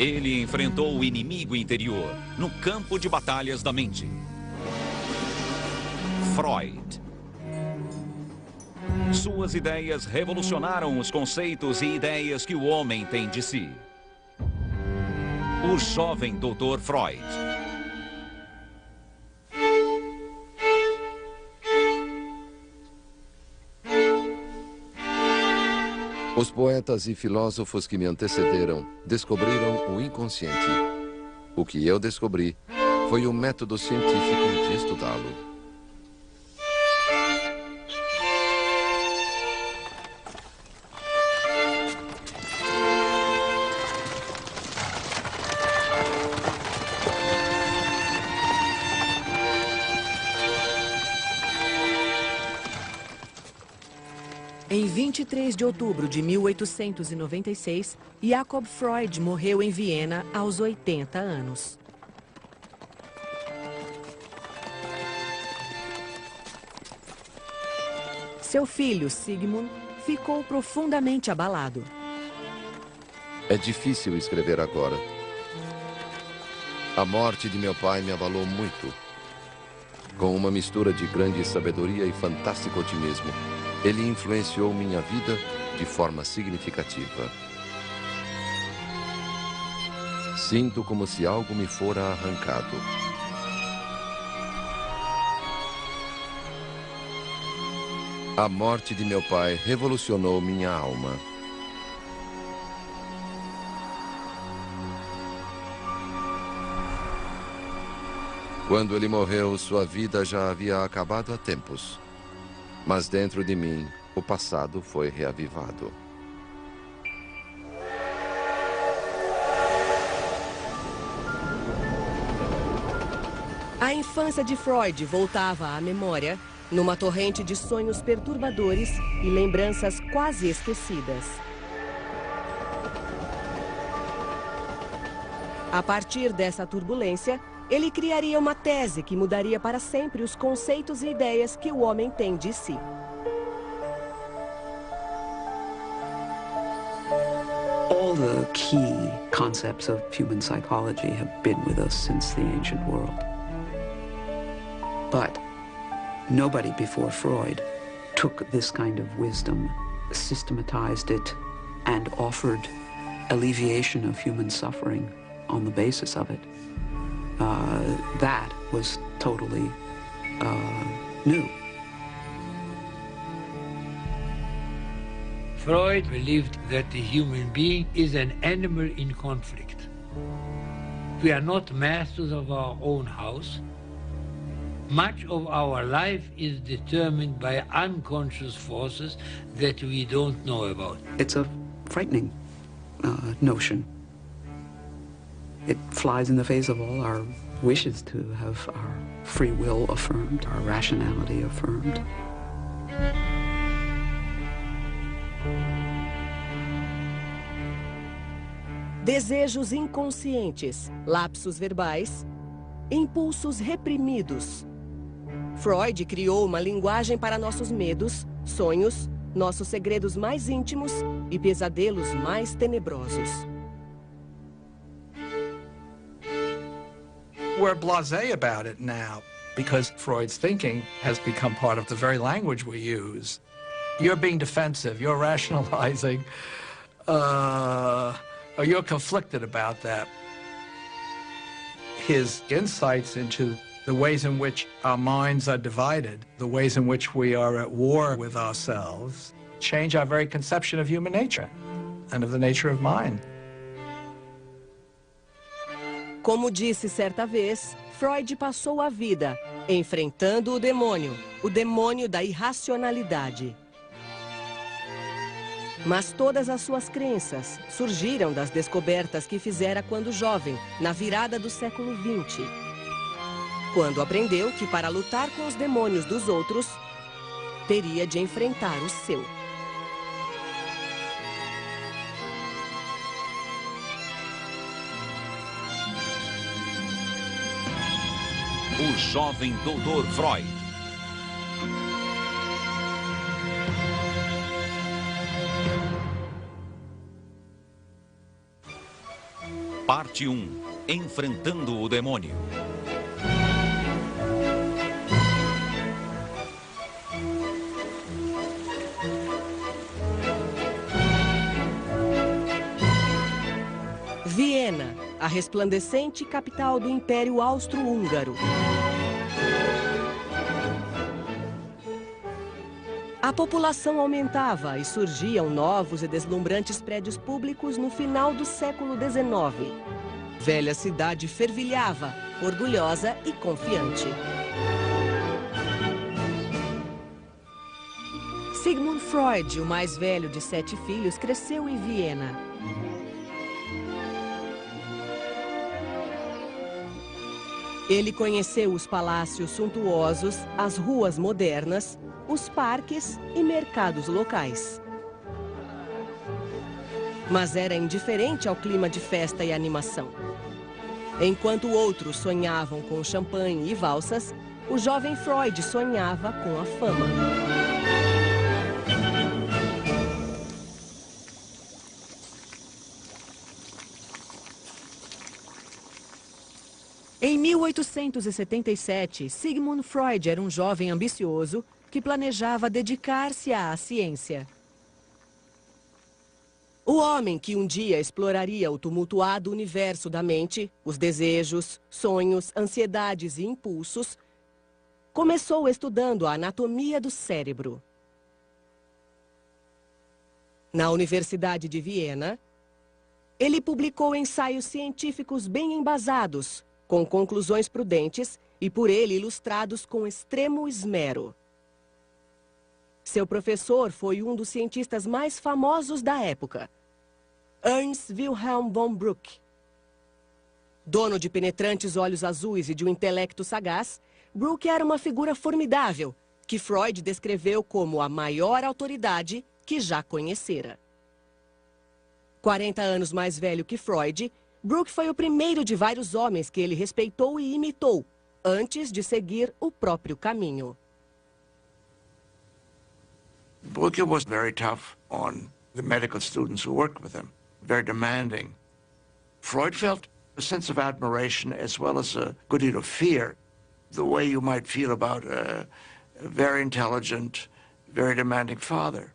Ele enfrentou o inimigo interior no campo de batalhas da mente. Freud. Suas ideias revolucionaram os conceitos e ideias que o homem tem de si. O jovem Dr. Freud. Os poetas e filósofos que me antecederam descobriram o inconsciente. O que eu descobri foi o método científico de estudá-lo. Em 23 de outubro de 1896, Jakob Freud morreu em Viena aos 80 anos. Seu filho, Sigmund, ficou profundamente abalado. É difícil escrever agora. A morte de meu pai me abalou muito. Com uma mistura de grande sabedoria e fantástico otimismo, ele influenciou minha vida de forma significativa. Sinto como se algo me fora arrancado. A morte de meu pai revolucionou minha alma. Quando ele morreu, sua vida já havia acabado há tempos. Mas dentro de mim, o passado foi reavivado. A infância de Freud voltava à memória numa torrente de sonhos perturbadores e lembranças quase esquecidas. A partir dessa turbulência, ele criaria uma tese que mudaria para sempre os conceitos e ideias que o homem tem de si. All the key concepts of human psychology have been with us since the ancient world. But nobody before Freud took this kind of wisdom, systematized it, and offered alleviation of human suffering on the basis of it. That was totally new. Freud believed that the human being is an animal in conflict. We are not masters of our own house. Much of our life is determined by unconscious forces that we don't know about. It's a frightening notion. It flies in the face of all our wishes to have our free will affirmed, our rationality affirmed. Desejos inconscientes, lapsos verbais, impulsos reprimidos. Freud criou uma linguagem para nossos medos, sonhos, nossos segredos mais íntimos e pesadelos mais tenebrosos. We're blasé about it now because Freud's thinking has become part of the very language we use. You're being defensive, you're rationalizing, or you're conflicted about that. His insights into the ways in which our minds are divided, the ways in which we are at war with ourselves, change our very conception of human nature and of the nature of mind. Como disse certa vez, Freud passou a vida enfrentando o demônio da irracionalidade. Mas todas as suas crenças surgiram das descobertas que fizera quando jovem, na virada do século XX. Quando aprendeu que para lutar com os demônios dos outros, teria de enfrentar o seu. O jovem Dr. Freud. Parte 1. Enfrentando o demônio. Viena, a resplandecente capital do Império Austro-Húngaro. A população aumentava e surgiam novos e deslumbrantes prédios públicos no final do século XIX. Velha cidade fervilhava, orgulhosa e confiante. Sigmund Freud, o mais velho de 7 filhos, cresceu em Viena. Ele conheceu os palácios suntuosos, as ruas modernas, os parques e mercados locais. Mas era indiferente ao clima de festa e animação. Enquanto outros sonhavam com champanhe e valsas, o jovem Freud sonhava com a fama. Em 1877, Sigmund Freud era um jovem ambicioso que planejava dedicar-se à ciência. O homem que um dia exploraria o tumultuado universo da mente, os desejos, sonhos, ansiedades e impulsos, começou estudando a anatomia do cérebro. Na Universidade de Viena, ele publicou ensaios científicos bem embasados, com conclusões prudentes e por ele ilustrados com extremo esmero. Seu professor foi um dos cientistas mais famosos da época, Ernst Wilhelm von Bruck. Dono de penetrantes olhos azuis e de um intelecto sagaz, Bruck era uma figura formidável, que Freud descreveu como a maior autoridade que já conhecera. 40 anos mais velho que Freud, Bruck foi o primeiro de vários homens que ele respeitou e imitou, antes de seguir o próprio caminho. Bruck was very tough on the medical students who worked with him, very demanding. Freud felt a sense of admiration as well as a good deal of fear, the way you might feel about a very intelligent, very demanding father.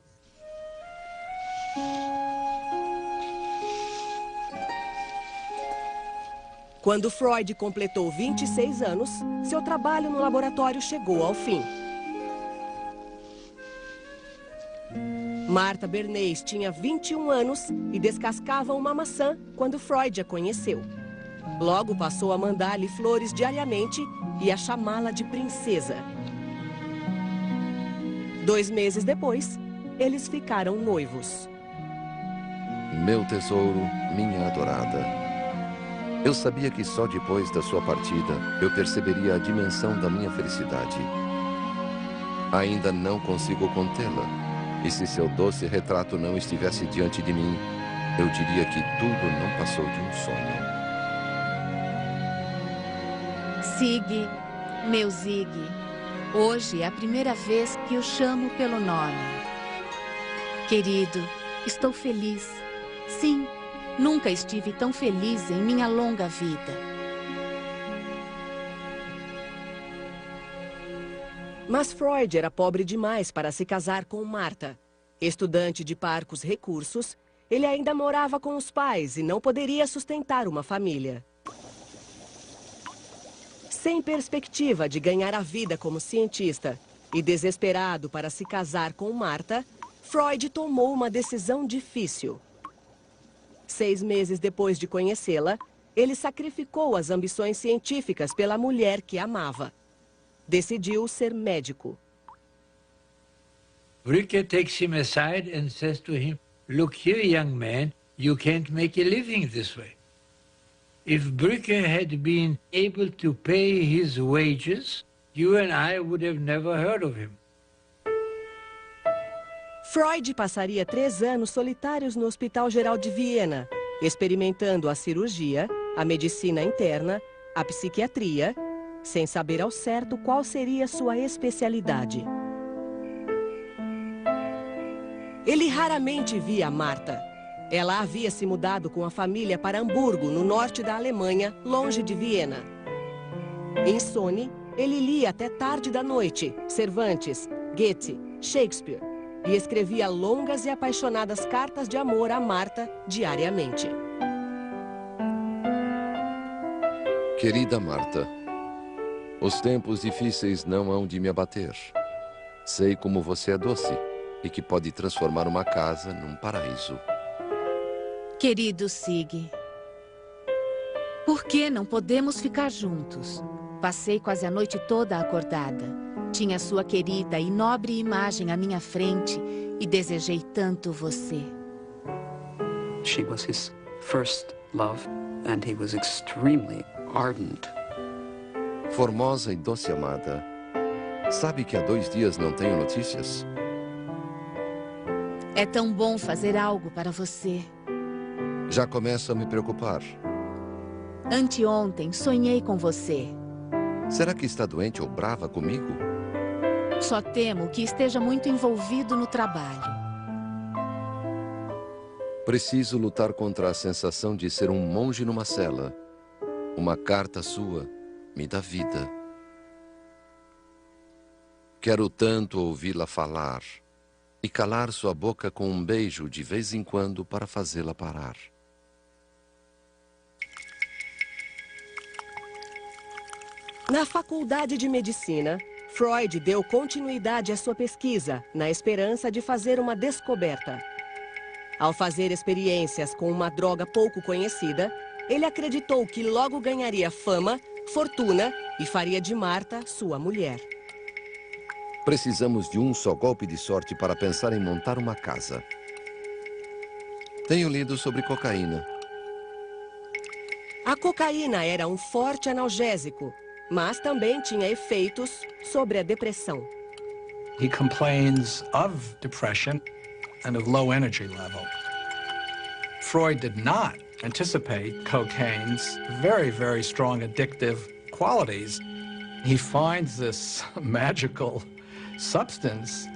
Quando Freud completou 26 anos, seu trabalho no laboratório chegou ao fim. Martha Bernays tinha 21 anos e descascava uma maçã quando Freud a conheceu. Logo passou a mandar-lhe flores diariamente e a chamá-la de princesa. 2 meses depois, eles ficaram noivos. Meu tesouro, minha adorada. Eu sabia que só depois da sua partida eu perceberia a dimensão da minha felicidade. Ainda não consigo contê-la. E se seu doce retrato não estivesse diante de mim, eu diria que tudo não passou de um sonho. Sig, meu Zig, hoje é a primeira vez que o chamo pelo nome. Querido, estou feliz. Sim, nunca estive tão feliz em minha longa vida. Mas Freud era pobre demais para se casar com Martha. Estudante de parcos recursos, ele ainda morava com os pais e não poderia sustentar uma família. Sem perspectiva de ganhar a vida como cientista e desesperado para se casar com Martha, Freud tomou uma decisão difícil. 6 meses depois de conhecê-la, ele sacrificou as ambições científicas pela mulher que amava. Decidiu ser médico. Bruck takes him aside and says to him, "Look here, young man, you can't make a living this way." If Bruck had been able to pay his wages, you and I would have never heard of him. Freud passaria 3 anos solitários no Hospital Geral de Viena, experimentando a cirurgia, a medicina interna, a psiquiatria, sem saber ao certo qual seria sua especialidade. Ele raramente via Martha. Ela havia se mudado com a família para Hamburgo, no norte da Alemanha, longe de Viena. Insone, ele lia até tarde da noite Cervantes, Goethe, Shakespeare e escrevia longas e apaixonadas cartas de amor a Marta diariamente. Querida Marta, os tempos difíceis não hão de me abater. Sei como você é doce e que pode transformar uma casa num paraíso. Querido Sig, por que não podemos ficar juntos? Passei quase a noite toda acordada. Tinha sua querida e nobre imagem à minha frente e desejei tanto você. She was his first love, and he was extremely ardent. Formosa e doce amada, sabe que há 2 dias não tenho notícias? É tão bom fazer algo para você. Já começo a me preocupar. Anteontem sonhei com você. Será que está doente ou brava comigo? Só temo que esteja muito envolvido no trabalho. Preciso lutar contra a sensação de ser um monge numa cela. Uma carta sua me dá vida. Quero tanto ouvi-la falar e calar sua boca com um beijo de vez em quando para fazê-la parar. Na Faculdade de Medicina, Freud deu continuidade à sua pesquisa, na esperança de fazer uma descoberta. Ao fazer experiências com uma droga pouco conhecida, ele acreditou que logo ganharia fama, fortuna e faria de Marta sua mulher. Precisamos de um só golpe de sorte para pensar em montar uma casa. Tenho lido sobre cocaína. A cocaína era um forte analgésico, mas também tinha efeitos sobre a depressão. He complains of depression and of low energy level. Freud did not anticipate cocaine's very, very strong addictive qualities. He finds this magical substance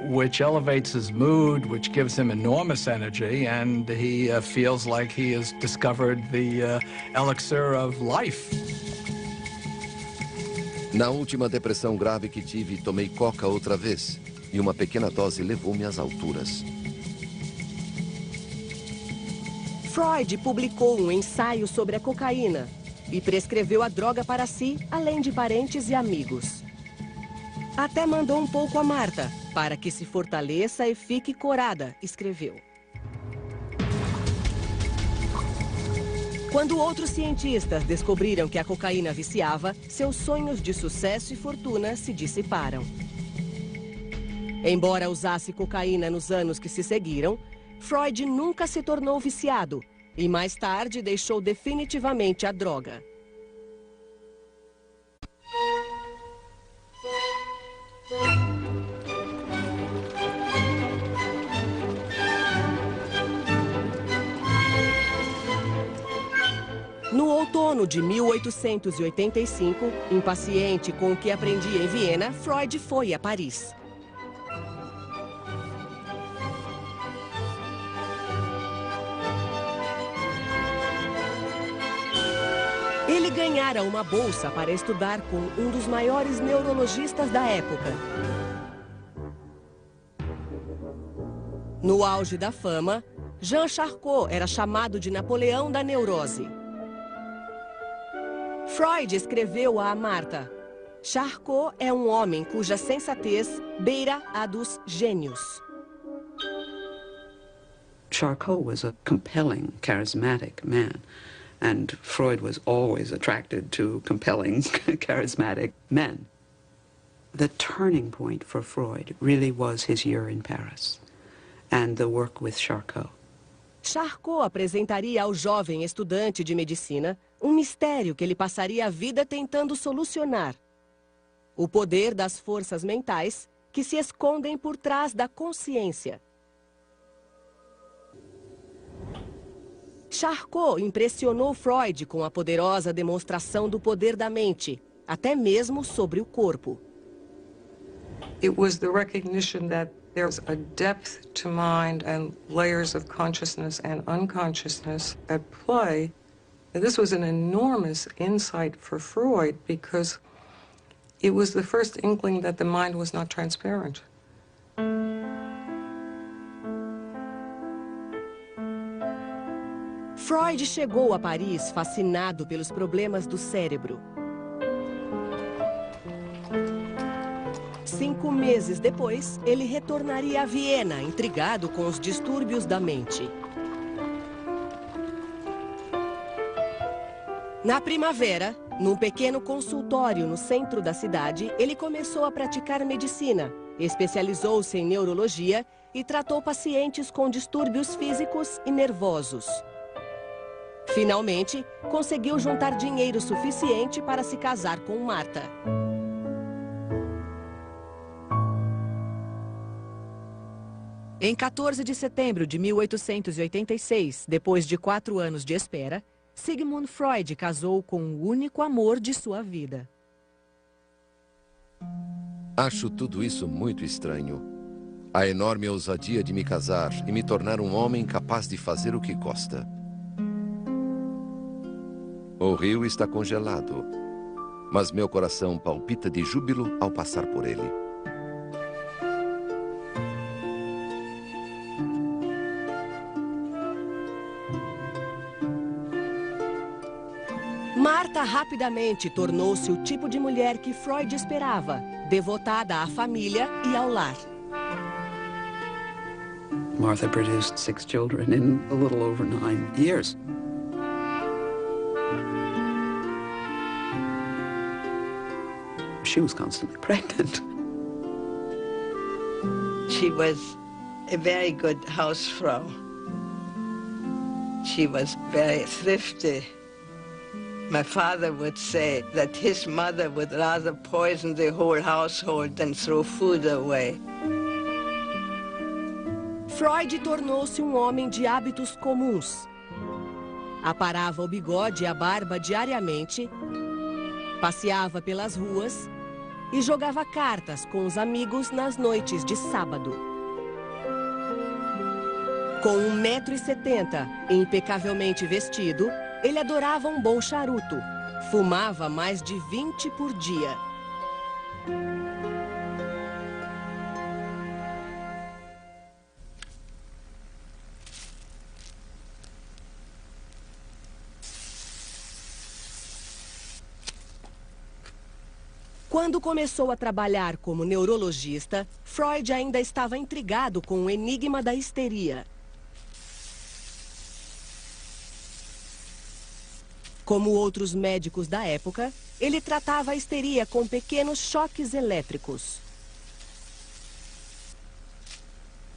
which elevates his mood, which gives him enormous energy, and he feels like he has discovered the elixir of life. Na última depressão grave que tive, tomei coca outra vez, e uma pequena dose levou-me às alturas. Freud publicou um ensaio sobre a cocaína e prescreveu a droga para si, além de parentes e amigos. Até mandou um pouco a Marta, para que se fortaleça e fique corada, escreveu. Quando outros cientistas descobriram que a cocaína viciava, seus sonhos de sucesso e fortuna se dissiparam. Embora usasse cocaína nos anos que se seguiram, Freud nunca se tornou viciado e mais tarde deixou definitivamente a droga. No outono de 1885, impaciente com o que aprendia em Viena, Freud foi a Paris. Ele ganhara uma bolsa para estudar com um dos maiores neurologistas da época. No auge da fama, Jean Charcot era chamado de Napoleão da neurose. Freud escreveu a Marta: Charcot é um homem cuja sensatez beira a dos gênios. Charcot was a compelling, charismatic man, and Freud was always attracted to compelling, charismatic men. The turning point for Freud really was his year in Paris and the work with Charcot. Charcot apresentaria ao jovem estudante de medicina um mistério que ele passaria a vida tentando solucionar: o poder das forças mentais que se escondem por trás da consciência. Charcot impressionou Freud com a poderosa demonstração do poder da mente, até mesmo sobre o corpo. It was the recognition that There's a depth to mind and layers of consciousness and unconsciousness at play. And this was an enormous insight for Freud because it was the first inkling that the mind was not transparent. Freud chegou a Paris fascinado pelos problemas do cérebro. 5 meses depois, ele retornaria a Viena, intrigado com os distúrbios da mente. Na primavera, num pequeno consultório no centro da cidade, ele começou a praticar medicina, especializou-se em neurologia e tratou pacientes com distúrbios físicos e nervosos. Finalmente, conseguiu juntar dinheiro suficiente para se casar com Martha. Em 14 de setembro de 1886, depois de 4 anos de espera, Sigmund Freud casou com o único amor de sua vida. Acho tudo isso muito estranho. A enorme ousadia de me casar e me tornar um homem capaz de fazer o que gosta. O rio está congelado, mas meu coração palpita de júbilo ao passar por ele. Martha rapidamente tornou-se o tipo de mulher que Freud esperava, devotada à família e ao lar. Martha produced 6 children in a little over 9 years. She was constantly pregnant. She was a very good housefrau. She was very thrifty. My father would say that his mother would rather poison the whole household than throw food away. Freud tornou-se um homem de hábitos comuns. Aparava o bigode e a barba diariamente, passeava pelas ruas e jogava cartas com os amigos nas noites de sábado. Com 1,70 m e impecavelmente vestido, ele adorava um bom charuto. Fumava mais de 20 por dia. Quando começou a trabalhar como neurologista, Freud ainda estava intrigado com o enigma da histeria. Como outros médicos da época, ele tratava a histeria com pequenos choques elétricos.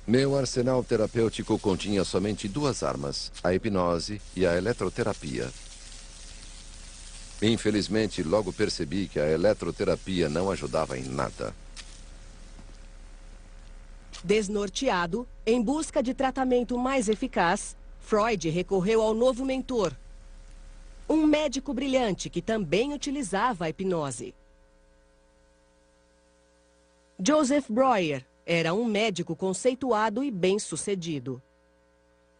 Meu arsenal terapêutico continha somente 2 armas, a hipnose e a eletroterapia. Infelizmente, logo percebi que a eletroterapia não ajudava em nada. Desnorteado, em busca de tratamento mais eficaz, Freud recorreu ao novo mentor, um médico brilhante que também utilizava a hipnose. Joseph Breuer era um médico conceituado e bem-sucedido.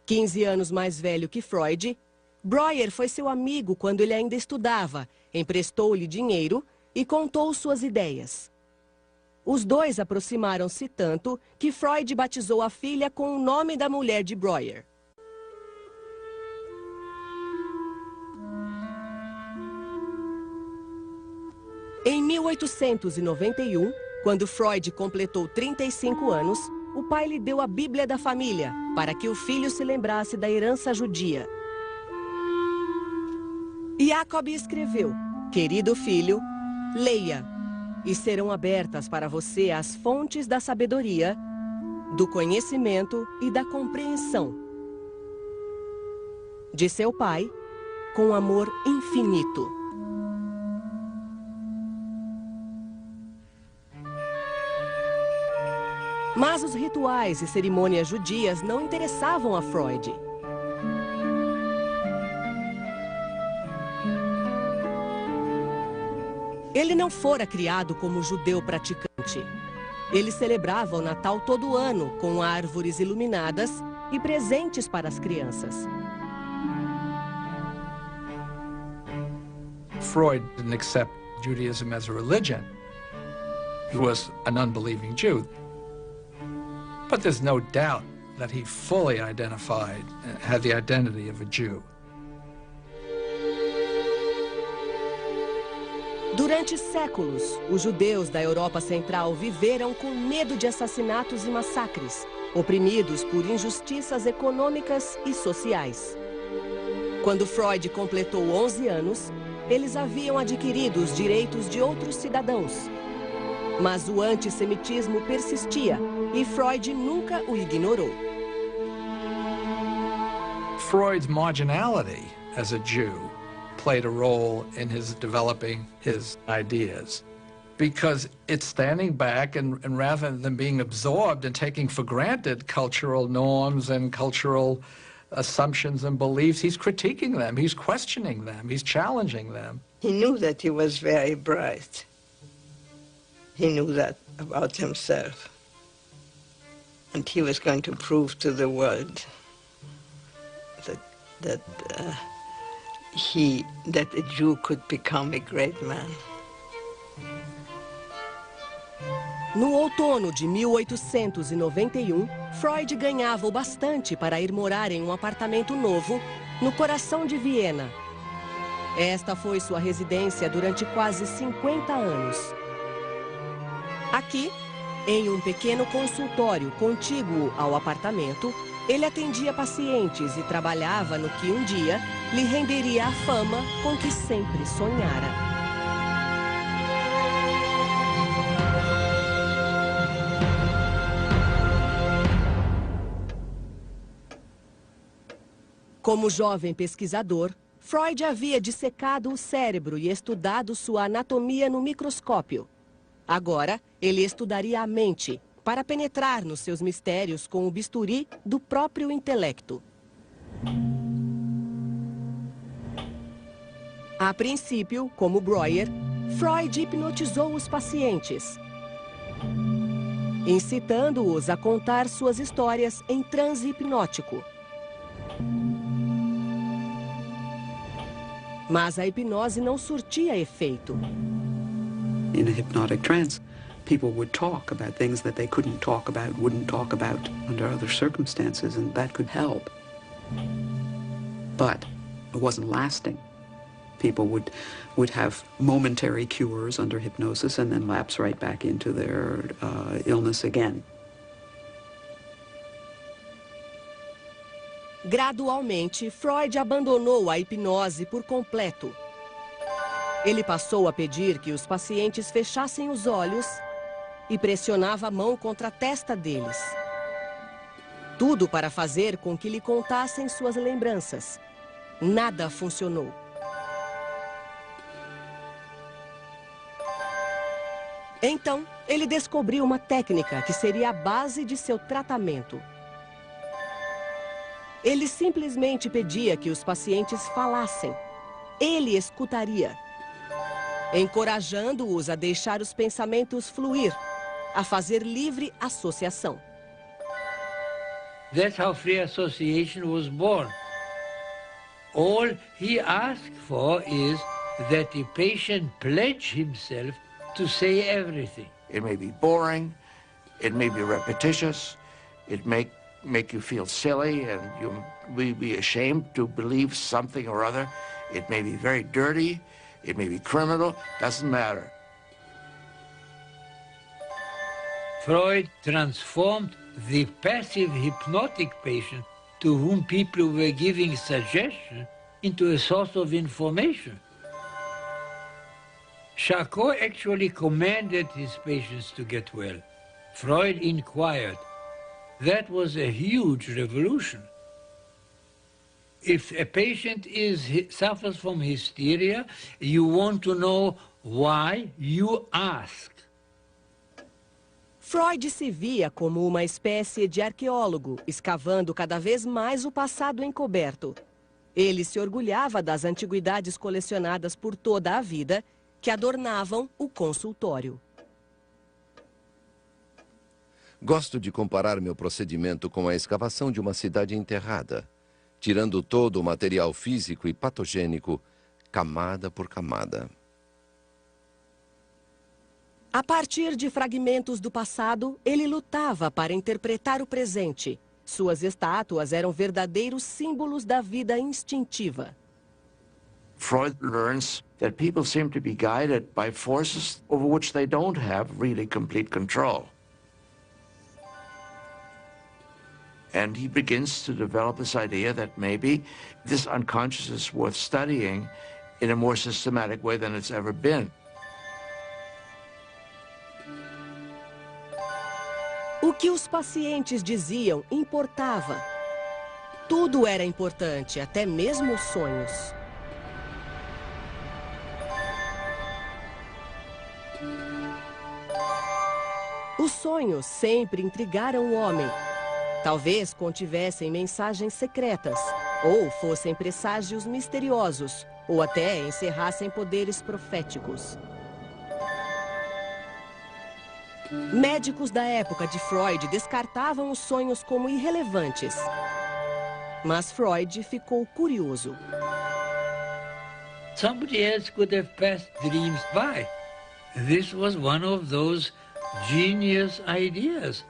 15 anos mais velho que Freud, Breuer foi seu amigo quando ele ainda estudava, emprestou-lhe dinheiro e contou suas ideias. Os dois aproximaram-se tanto que Freud batizou a filha com o nome da mulher de Breuer. Em 1891, quando Freud completou 35 anos, o pai lhe deu a Bíblia da família para que o filho se lembrasse da herança judia. Jacob escreveu: "Querido filho, leia, e serão abertas para você as fontes da sabedoria, do conhecimento e da compreensão." De seu pai, com amor infinito. Mas os rituais e cerimônias judias não interessavam a Freud. Ele não fora criado como judeu praticante. Ele celebrava o Natal todo ano, com árvores iluminadas e presentes para as crianças. Freud didn't accept Judaism as a religion. He was an unbelieving Jew. But there's no doubt that he fully identified, had the identity of a Jew. Durante séculos, os judeus da Europa Central viveram com medo de assassinatos e massacres, oprimidos por injustiças econômicas e sociais. Quando Freud completou 11 anos, eles haviam adquirido os direitos de outros cidadãos. Mas o antissemitismo persistia e Freud nunca o ignorou. Freud's marginality as a Jew played a role in his developing his ideas, because it's standing back and rather than being absorbed and taking for granted cultural norms and cultural assumptions and beliefs, he's critiquing them, he's questioning them, he's challenging them. He knew that he was very bright. He knew that about himself. And he was going to prove to the world that a Jew could become a great man. No outono de 1891, Freud ganhava o bastante para ir morar em um apartamento novo no coração de Viena. Esta foi sua residência durante quase 50 anos. Aqui, em um pequeno consultório contíguo ao apartamento, ele atendia pacientes e trabalhava no que um dia lhe renderia a fama com que sempre sonhara. Como jovem pesquisador, Freud havia dissecado o cérebro e estudado sua anatomia no microscópio. Agora, ele estudaria a mente, para penetrar nos seus mistérios com o bisturi do próprio intelecto. A princípio, como Breuer, Freud hipnotizou os pacientes, incitando-os a contar suas histórias em transe hipnótico. Mas a hipnose não surtia efeito. In a hypnotic trance, people would talk about things that they couldn't talk about, wouldn't talk about under other circumstances, and that could help. But it wasn't lasting. People would have momentary cures under hypnosis and then lapse right back into their illness again. Gradualmente, Freud abandonou a hipnose por completo. Ele passou a pedir que os pacientes fechassem os olhos e pressionava a mão contra a testa deles. Tudo para fazer com que lhe contassem suas lembranças. Nada funcionou. Então, ele descobriu uma técnica que seria a base de seu tratamento. Ele simplesmente pedia que os pacientes falassem. Ele escutaria, encorajando-os a deixar os pensamentos fluir, a fazer livre associação. That's how free association was born. All he asked for is that the patient pledge himself to say everything. It may be boring, it may be repetitious, it may make you feel silly and you will be ashamed to believe something or other. It may be very dirty, it may be criminal, doesn't matter. Freud transformed the passive hypnotic patient to whom people were giving suggestion into a source of information. Charcot actually commanded his patients to get well. Freud inquired. That was a huge revolution. If a patient suffers from hysteria, you want to know why, you ask. Freud se via como uma espécie de arqueólogo, escavando cada vez mais o passado encoberto. Ele se orgulhava das antiguidades colecionadas por toda a vida, que adornavam o consultório. Gosto de comparar meu procedimento com a escavação de uma cidade enterrada, tirando todo o material físico e patogênico, camada por camada. A partir de fragmentos do passado, ele lutava para interpretar o presente. Suas estátuas eram verdadeiros símbolos da vida instintiva. Freud learns that people seem to be guided by forces over which they don't have really complete control. And he begins to develop this idea that maybe this unconscious is worth studying in a more systematic way than it's ever been. O que os pacientes diziam importava. Tudo era importante, até mesmo os sonhos. Os sonhos sempre intrigaram o homem. Talvez contivessem mensagens secretas, ou fossem presságios misteriosos, ou até encerrassem poderes proféticos. Médicos da época de Freud descartavam os sonhos como irrelevantes. Mas Freud ficou curioso. Somebody else could have passed dreams by. This was one of those genius ideas.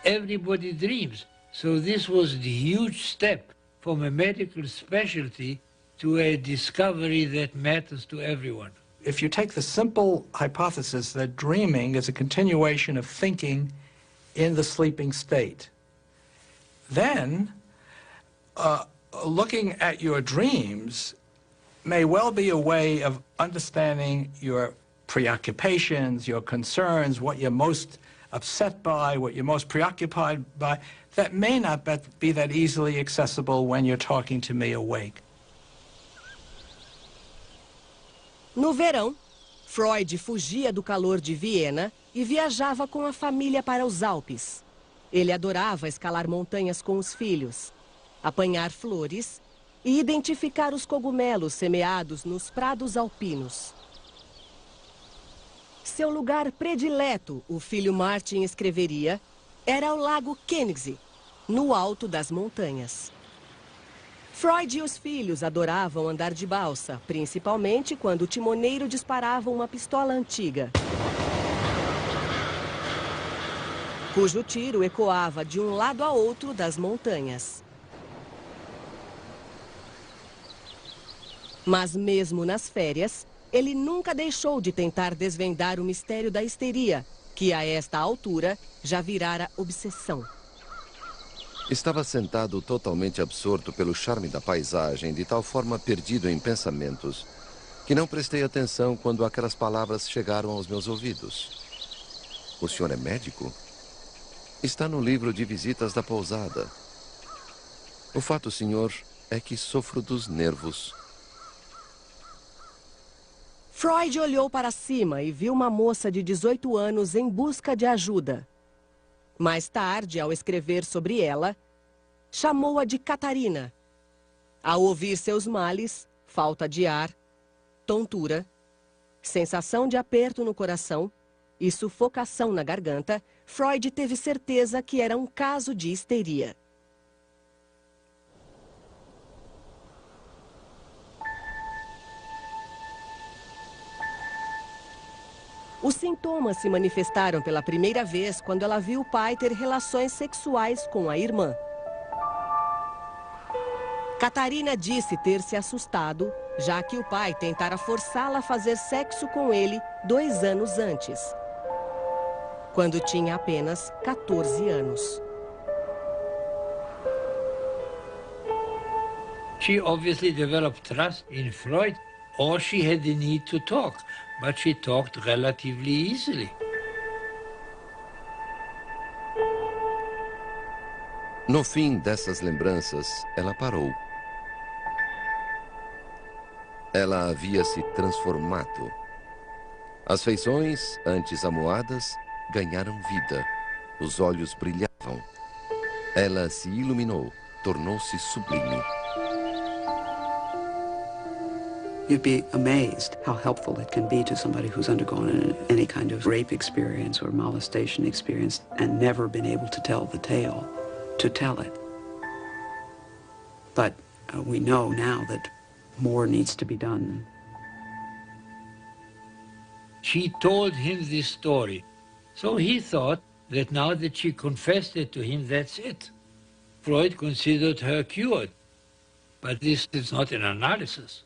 Everybody dreams. So this was the huge step from a medical specialty to a discovery that matters to everyone. If you take the simple hypothesis that dreaming is a continuation of thinking in the sleeping state, then looking at your dreams may well be a way of understanding your preoccupations, your concerns, what you're most upset by, what you're most preoccupied by, that may not be that easily accessible when you're talking to me awake. No verão, Freud fugia do calor de Viena e viajava com a família para os Alpes. Ele adorava escalar montanhas com os filhos, apanhar flores e identificar os cogumelos semeados nos prados alpinos. Seu lugar predileto, o filho Martin escreveria, era o Lago Koenigsee, no alto das montanhas. Freud e os filhos adoravam andar de balsa, principalmente quando o timoneiro disparava uma pistola antiga, cujo tiro ecoava de um lado a outro das montanhas. Mas mesmo nas férias, ele nunca deixou de tentar desvendar o mistério da histeria, que a esta altura já virara obsessão. Estava sentado totalmente absorto pelo charme da paisagem, de tal forma perdido em pensamentos, que não prestei atenção quando aquelas palavras chegaram aos meus ouvidos. O senhor é médico? Está no livro de visitas da pousada. O fato, senhor, é que sofro dos nervos. Freud olhou para cima e viu uma moça de 18 anos em busca de ajuda. Mais tarde, ao escrever sobre ela, chamou-a de Catarina. Ao ouvir seus males, falta de ar, tontura, sensação de aperto no coração e sufocação na garganta, Freud teve certeza que era um caso de histeria. Os sintomas se manifestaram pela primeira vez quando ela viu o pai ter relações sexuais com a irmã. Catarina disse ter se assustado, já que o pai tentara forçá-la a fazer sexo com ele 2 anos antes, quando tinha apenas 14 anos. She obviously developed trust in Freud, or she had the need to talk, but she talked relatively easily. No fim dessas lembranças, ela parou. Ela havia se transformado. As feições, antes amuadas, ganharam vida. Os olhos brilhavam. Ela se iluminou, tornou-se sublime. You'd be amazed how helpful it can be to somebody who's undergone any kind of rape experience or molestation experience and never been able to tell the tale, to tell it. But we know now that more needs to be done. She told him this story. So he thought that now that she confessed it to him, that's it. Freud considered her cured. But this is not an analysis.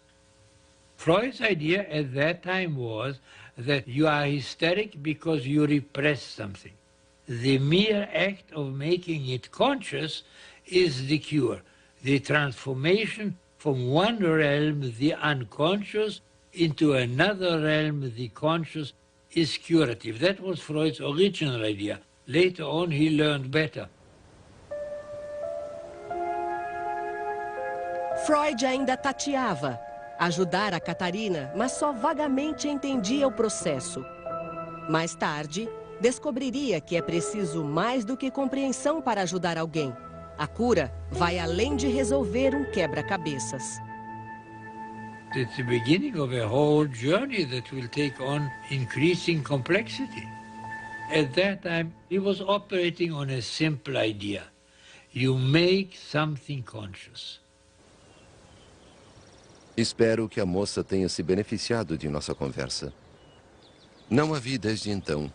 Freud's idea at that time was that you are hysteric because you repress something. The mere act of making it conscious is the cure, the transformation from one realm, the unconscious, into another realm, the conscious, is curative. That was Freud's original idea. Later on, he learned better. Freud ainda tateava. Ajudar a Catarina, mas só vagamente entendia o processo. Mais tarde, descobriria que é preciso mais do que compreensão para ajudar alguém. A cura vai além de resolver um quebra-cabeças. It's the beginning of a whole journey that will take on increasing complexity. At that time, he was operating on a simple idea. You make something conscious. Espero que a moça tenha se beneficiado de nossa conversa. Não a vi desde então.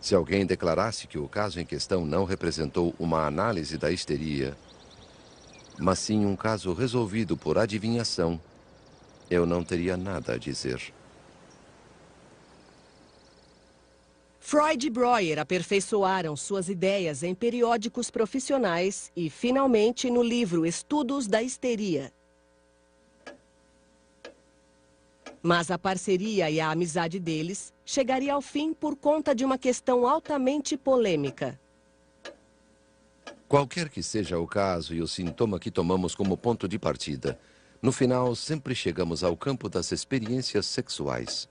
Se alguém declarasse que o caso em questão não representou uma análise da histeria, mas sim um caso resolvido por adivinhação, eu não teria nada a dizer. Freud e Breuer aperfeiçoaram suas ideias em periódicos profissionais e, finalmente, no livro Estudos da Histeria. Mas a parceria e a amizade deles chegaria ao fim por conta de uma questão altamente polêmica. Qualquer que seja o caso e o sintoma que tomamos como ponto de partida, no final sempre chegamos ao campo das experiências sexuais.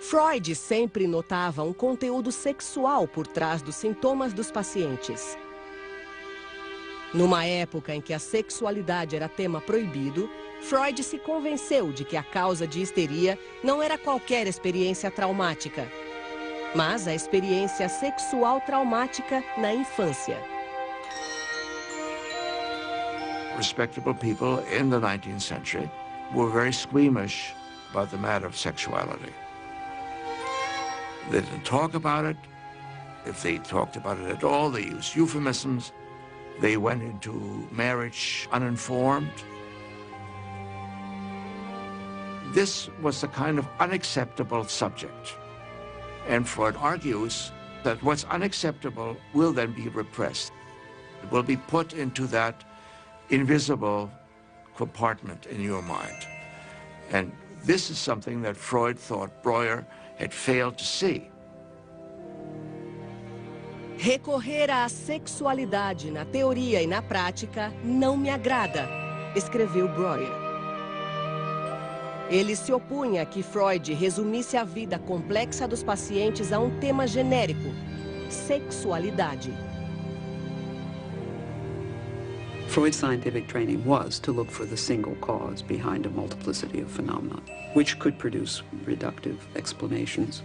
Freud sempre notava um conteúdo sexual por trás dos sintomas dos pacientes. Numa época em que a sexualidade era tema proibido, Freud se convenceu de que a causa de histeria não era qualquer experiência traumática, mas a experiência sexual traumática na infância. Respectable people in the 19th century were very squeamish about the matter of sexuality. They didn't talk about it. If they talked about it at all, they used euphemisms. They went into marriage uninformed. This was a kind of unacceptable subject. And Freud argues that what's unacceptable will then be repressed. It will be put into that invisible compartment in your mind. And this is something that Freud thought Breuer had failed to see. Recorrer à sexualidade na teoria e na prática não me agrada, escreveu Breuer. Ele se opunha a que Freud resumisse a vida complexa dos pacientes a um tema genérico: sexualidade. Freud's scientific training was to look for the single cause behind a multiplicity of phenomena, which could produce reductive explanations.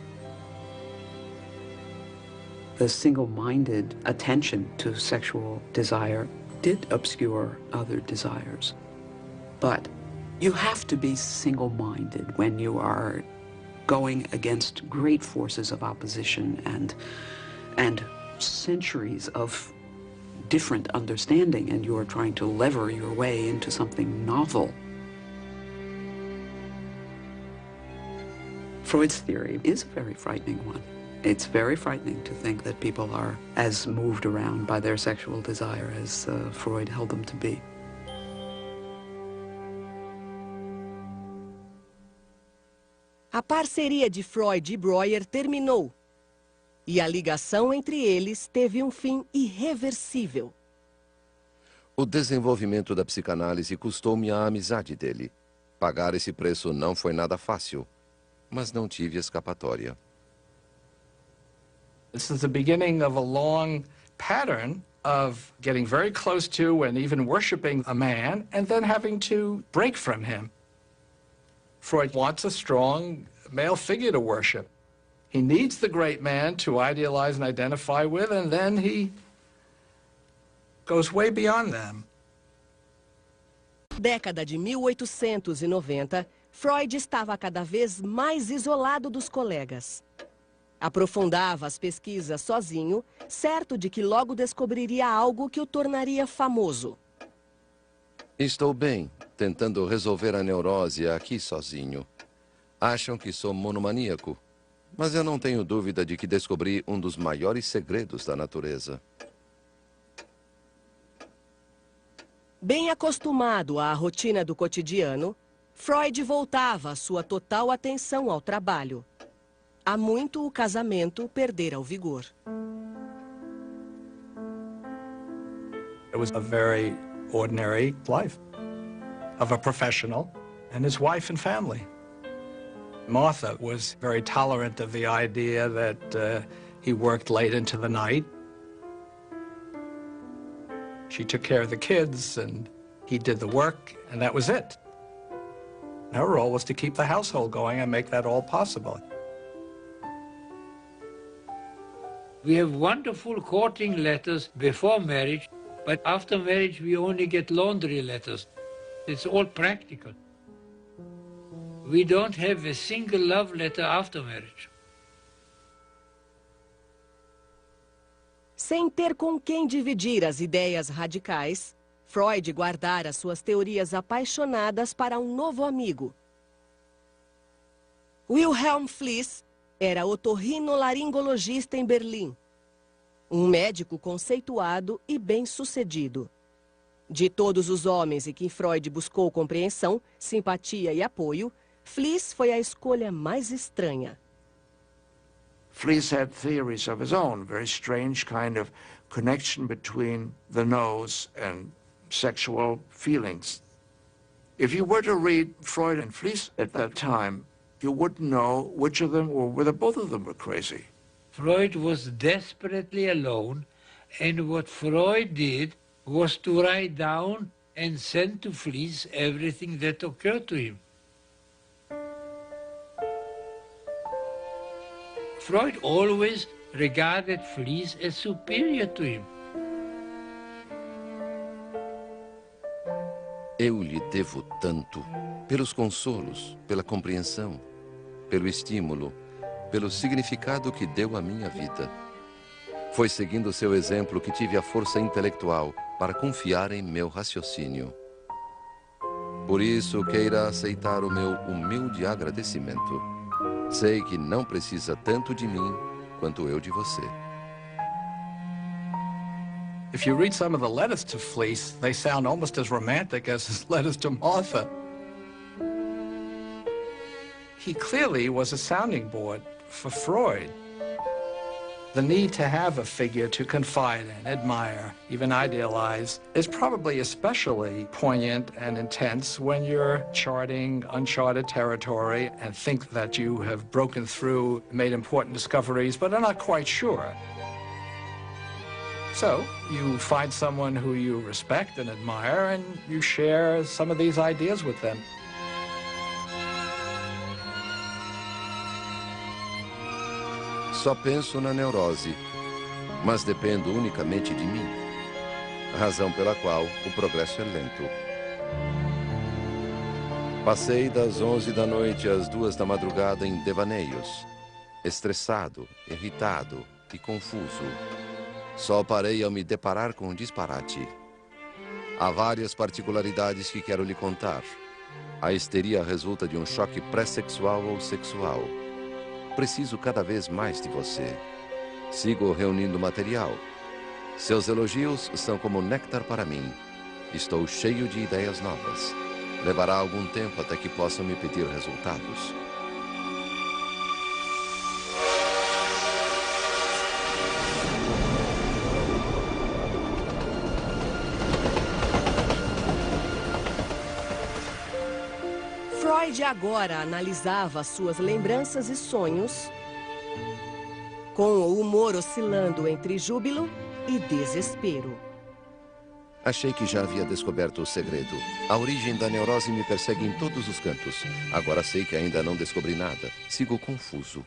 The single-minded attention to sexual desire did obscure other desires. But you have to be single-minded when you are going against great forces of opposition and centuries of different understanding, and you are trying to lever your way into something novel. Freud's theory is a very frightening one. It's very frightening to think that people are as moved around by their sexual desire as Freud held them to be. A parceria de Freud e Breuer terminou. E a ligação entre eles teve um fim irreversível. O desenvolvimento da psicanálise custou-me a amizade dele. Pagar esse preço não foi nada fácil, mas não tive escapatória. This is the beginning of a long pattern of getting very close to and even worshiping a man and then having to break from him. Freud wants a strong male figure to worship. He needs the great man to idealize and identify with, and then he goes way beyond them. Década de 1890, Freud estava cada vez mais isolado dos colegas. Aprofundava as pesquisas sozinho, certo de que logo descobriria algo que o tornaria famoso. Estou bem, tentando resolver a neurose aqui sozinho. Acham que sou monomaníaco, mas eu não tenho dúvida de que descobri um dos maiores segredos da natureza. Bem acostumado à rotina do cotidiano, Freud voltava a sua total atenção ao trabalho. Há muito o casamento perdera o vigor. It was a very ordinary life of a professional and his wife and family. Martha was very tolerant of the idea that he worked late into the night. She took care of the kids, and he did the work, and that was it. Her role was to keep the household going and make that all possible. We have wonderful courting letters before marriage, but after marriage we only get laundry letters. It's all practical. We don't have a single love letter after marriage. Sem ter com quem dividir as ideias radicais, Freud guardara suas teorias apaixonadas para um novo amigo. Wilhelm Fliess era otorrinolaringologista em Berlim. Um médico conceituado e bem-sucedido. De todos os homens em quem Freud buscou compreensão, simpatia e apoio, Fliess foi a escolha mais estranha. Fliess had theories of his own, very strange kind of connection between the nose and sexual feelings. If you were to read Freud and Fliess at that time, you wouldn't know which of them or whether both of them were crazy. Freud was desperately alone, and what Freud did was to write down and send to Fliess everything that occurred to him. Freud always regarded Fliess as superior to him. Eu lhe devo tanto, pelos consolos, pela compreensão, pelo estímulo, pelo significado que deu à minha vida. Foi seguindo seu exemplo que tive a força intelectual para confiar em meu raciocínio. Por isso, queira aceitar o meu humilde agradecimento. Sei que não precisa tanto de mim quanto eu de você. If you read some of the letters to Fliess, they sound almost as romantic as his letters to Martha. He clearly was a sounding board for Freud. The need to have a figure to confide in, admire, even idealize is probably especially poignant and intense when you're charting uncharted territory and think that you have broken through, made important discoveries, but are not quite sure. So you find someone who you respect and admire, and you share some of these ideas with them. Só penso na neurose, mas dependo unicamente de mim. Razão pela qual o progresso é lento. Passei das 11 da noite às 2 da madrugada em devaneios, estressado, irritado e confuso. Só parei ao me deparar com um disparate. Há várias particularidades que quero lhe contar. A histeria resulta de um choque pré-sexual ou sexual. Preciso cada vez mais de você. Sigo reunindo material. Seus elogios são como néctar para mim. Estou cheio de ideias novas. Levará algum tempo até que possam me pedir resultados. Freud agora analisava suas lembranças e sonhos com o humor oscilando entre júbilo e desespero. Achei que já havia descoberto o segredo. A origem da neurose me persegue em todos os cantos. Agora sei que ainda não descobri nada. Sigo confuso.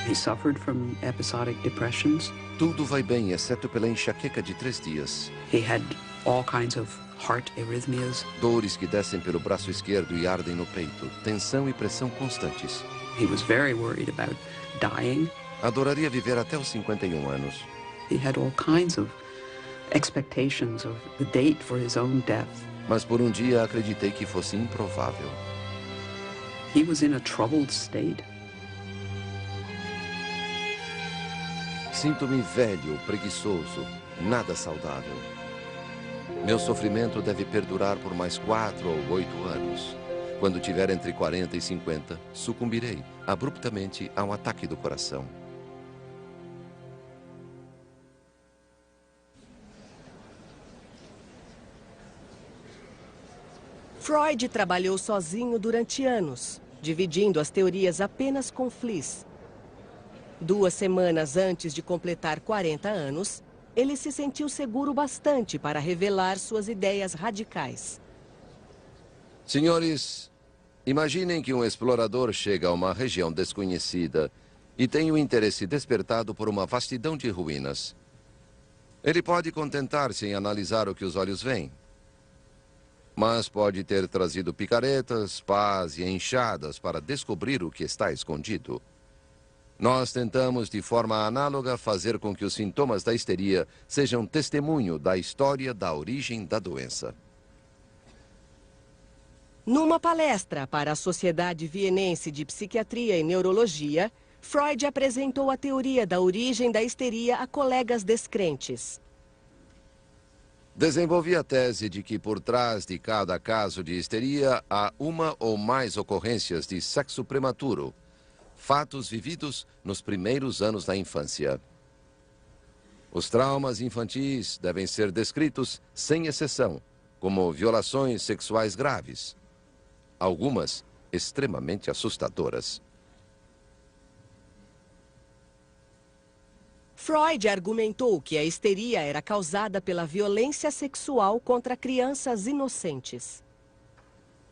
He suffered from episodic depressions. Tudo vai bem, exceto pela enxaqueca de 3 dias. He had all kinds of heart arrhythmias. Dores que descem pelo braço esquerdo e ardem no peito. Tensão e pressão constantes. He was very worried about dying. Adoraria viver até os 51 anos. He had all kinds of expectations of the date for his own death. Mas por um dia acreditei que fosse improvável. He was in a troubled state. Sinto-me velho, preguiçoso, nada saudável. Meu sofrimento deve perdurar por mais 4 ou 8 anos. Quando tiver entre 40 e 50, sucumbirei abruptamente a um ataque do coração. Freud trabalhou sozinho durante anos, dividindo as teorias apenas com Fliess. 2 semanas antes de completar 40 anos, ele se sentiu seguro bastante para revelar suas ideias radicais. Senhores, imaginem que um explorador chega a uma região desconhecida e tem o interesse despertado por uma vastidão de ruínas. Ele pode contentar-se em analisar o que os olhos veem, mas pode ter trazido picaretas, pás e enxadas para descobrir o que está escondido. Nós tentamos, de forma análoga, fazer com que os sintomas da histeria sejam testemunho da história da origem da doença. Numa palestra para a Sociedade Vienense de Psiquiatria e Neurologia, Freud apresentou a teoria da origem da histeria a colegas descrentes. Desenvolvi a tese de que por trás de cada caso de histeria há uma ou mais ocorrências de sexo prematuro, fatos vividos nos primeiros anos da infância. Os traumas infantis devem ser descritos sem exceção, como violações sexuais graves, algumas extremamente assustadoras. Freud argumentou que a histeria era causada pela violência sexual contra crianças inocentes.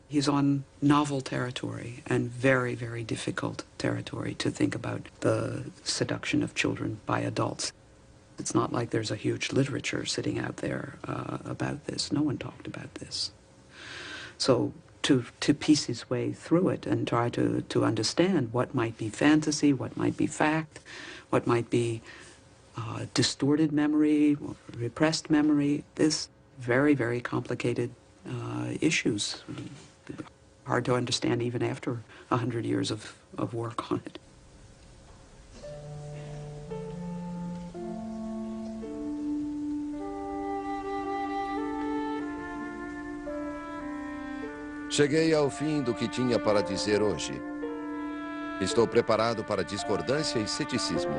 He's on novel territory and very, very difficult territory to think about the seduction of children by adults. It's not like there's a huge literature sitting out there about this. No one talked about this. So to piece his way through it and try to understand what might be fantasy, what might be fact, what might be distorted memory, repressed memory, this very, very complicated issues. Hard to understand even after 100 years of work on it. Cheguei ao fim do que tinha para dizer hoje. Estou preparado para discordância e ceticismo.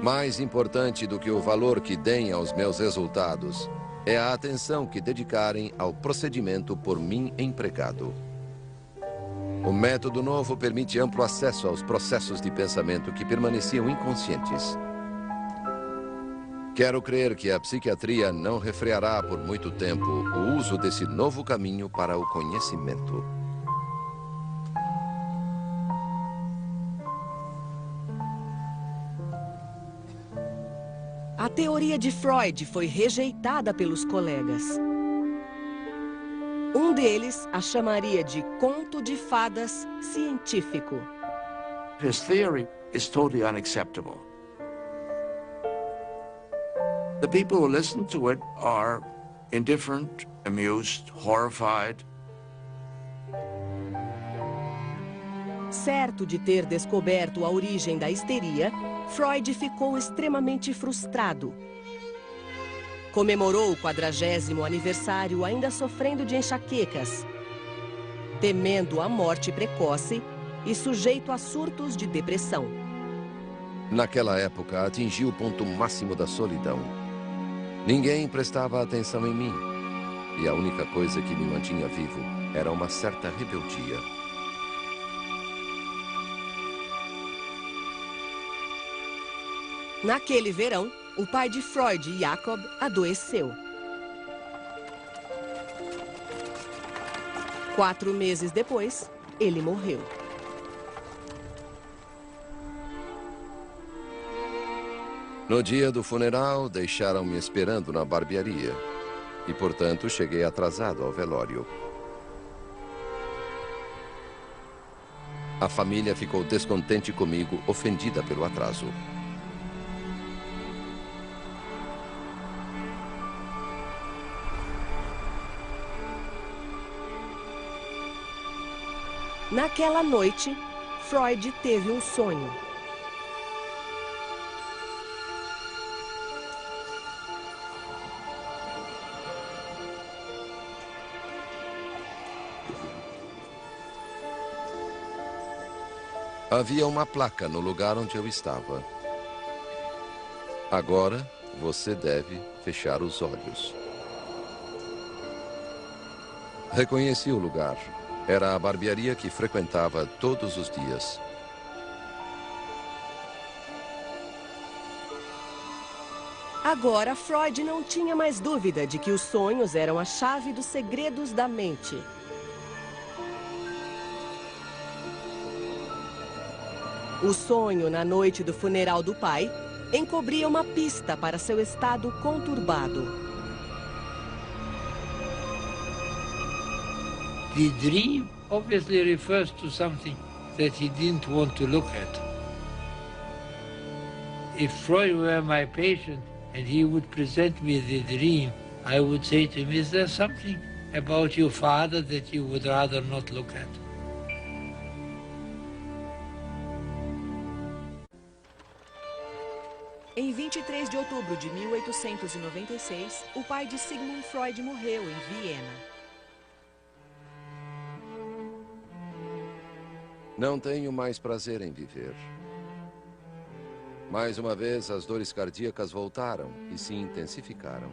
Mais importante do que o valor que deem aos meus resultados é a atenção que dedicarem ao procedimento por mim empregado. O método novo permite amplo acesso aos processos de pensamento que permaneciam inconscientes. Quero crer que a psiquiatria não refreará por muito tempo o uso desse novo caminho para o conhecimento. A teoria de Freud foi rejeitada pelos colegas. Um deles a chamaria de conto de fadas científico. His theory is totally unacceptable. The people who listen to it are indifferent, amused, horrified. Certo de ter descoberto a origem da histeria, Freud ficou extremamente frustrado. Comemorou o 40º aniversário ainda sofrendo de enxaquecas, temendo a morte precoce e sujeito a surtos de depressão. Naquela época, atingi o ponto máximo da solidão. Ninguém prestava atenção em mim. E a única coisa que me mantinha vivo era uma certa rebeldia. Naquele verão, o pai de Freud, Jacob, adoeceu. 4 meses depois, ele morreu. No dia do funeral, deixaram-me esperando na barbearia. E, portanto, cheguei atrasado ao velório. A família ficou descontente comigo, ofendida pelo atraso. Naquela noite, Freud teve um sonho. Havia uma placa no lugar onde eu estava. Agora, você deve fechar os olhos. Reconheci o lugar. Era a barbearia que frequentava todos os dias. Agora, Freud não tinha mais dúvida de que os sonhos eram a chave dos segredos da mente. O sonho na noite do funeral do pai encobria uma pista para seu estado conturbado. The dream obviously refers to something that he didn't want to look at. If Freud were my patient and he would present me the dream, I would say to him, is there something about your father that you would rather not look at? Em 23 de outubro de 1896, o pai de Sigmund Freud morreu em Viena. Não tenho mais prazer em viver. Mais uma vez, as dores cardíacas voltaram e se intensificaram.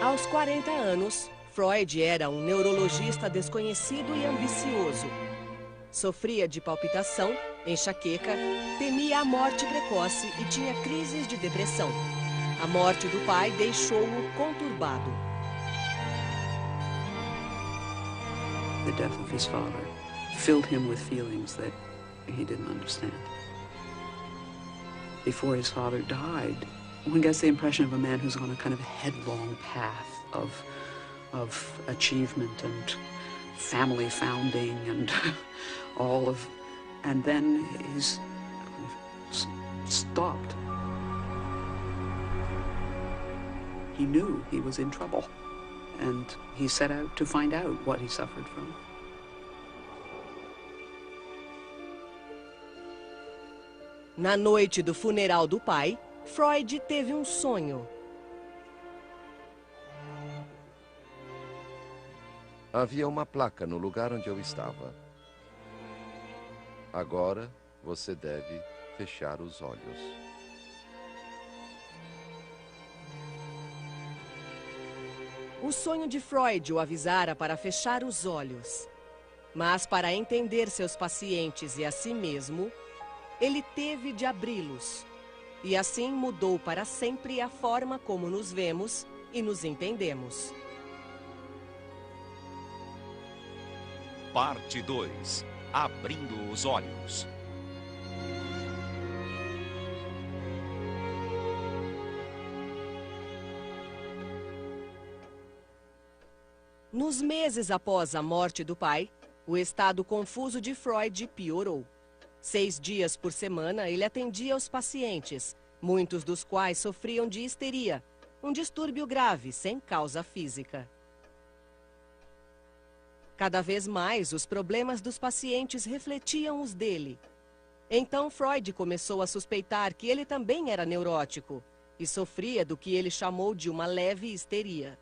Aos 40 anos, Freud era um neurologista desconhecido e ambicioso. Sofria de palpitação, enxaqueca, temia a morte precoce e tinha crises de depressão. A morte do pai deixou-o conturbado. The death of his father filled him with feelings that he didn't understand. Before his father died, one gets the impression of a man who's on a kind of headlong path of achievement and family founding and all of, and then he's kind of stopped. He knew he was in trouble, and he set out to find out what he suffered from. Na noite do funeral do pai, Freud teve um sonho. Havia uma placa no lugar onde eu estava. Agora, você deve fechar os olhos. O sonho de Freud o avisara para fechar os olhos. Mas para entender seus pacientes e a si mesmo, ele teve de abri-los. E assim mudou para sempre a forma como nos vemos e nos entendemos. Parte 2. Abrindo os olhos. Nos meses após a morte do pai, o estado confuso de Freud piorou. 6 dias por semana, ele atendia os pacientes, muitos dos quais sofriam de histeria, um distúrbio grave, sem causa física. Cada vez mais, os problemas dos pacientes refletiam os dele. Então, Freud começou a suspeitar que ele também era neurótico e sofria do que ele chamou de uma leve histeria.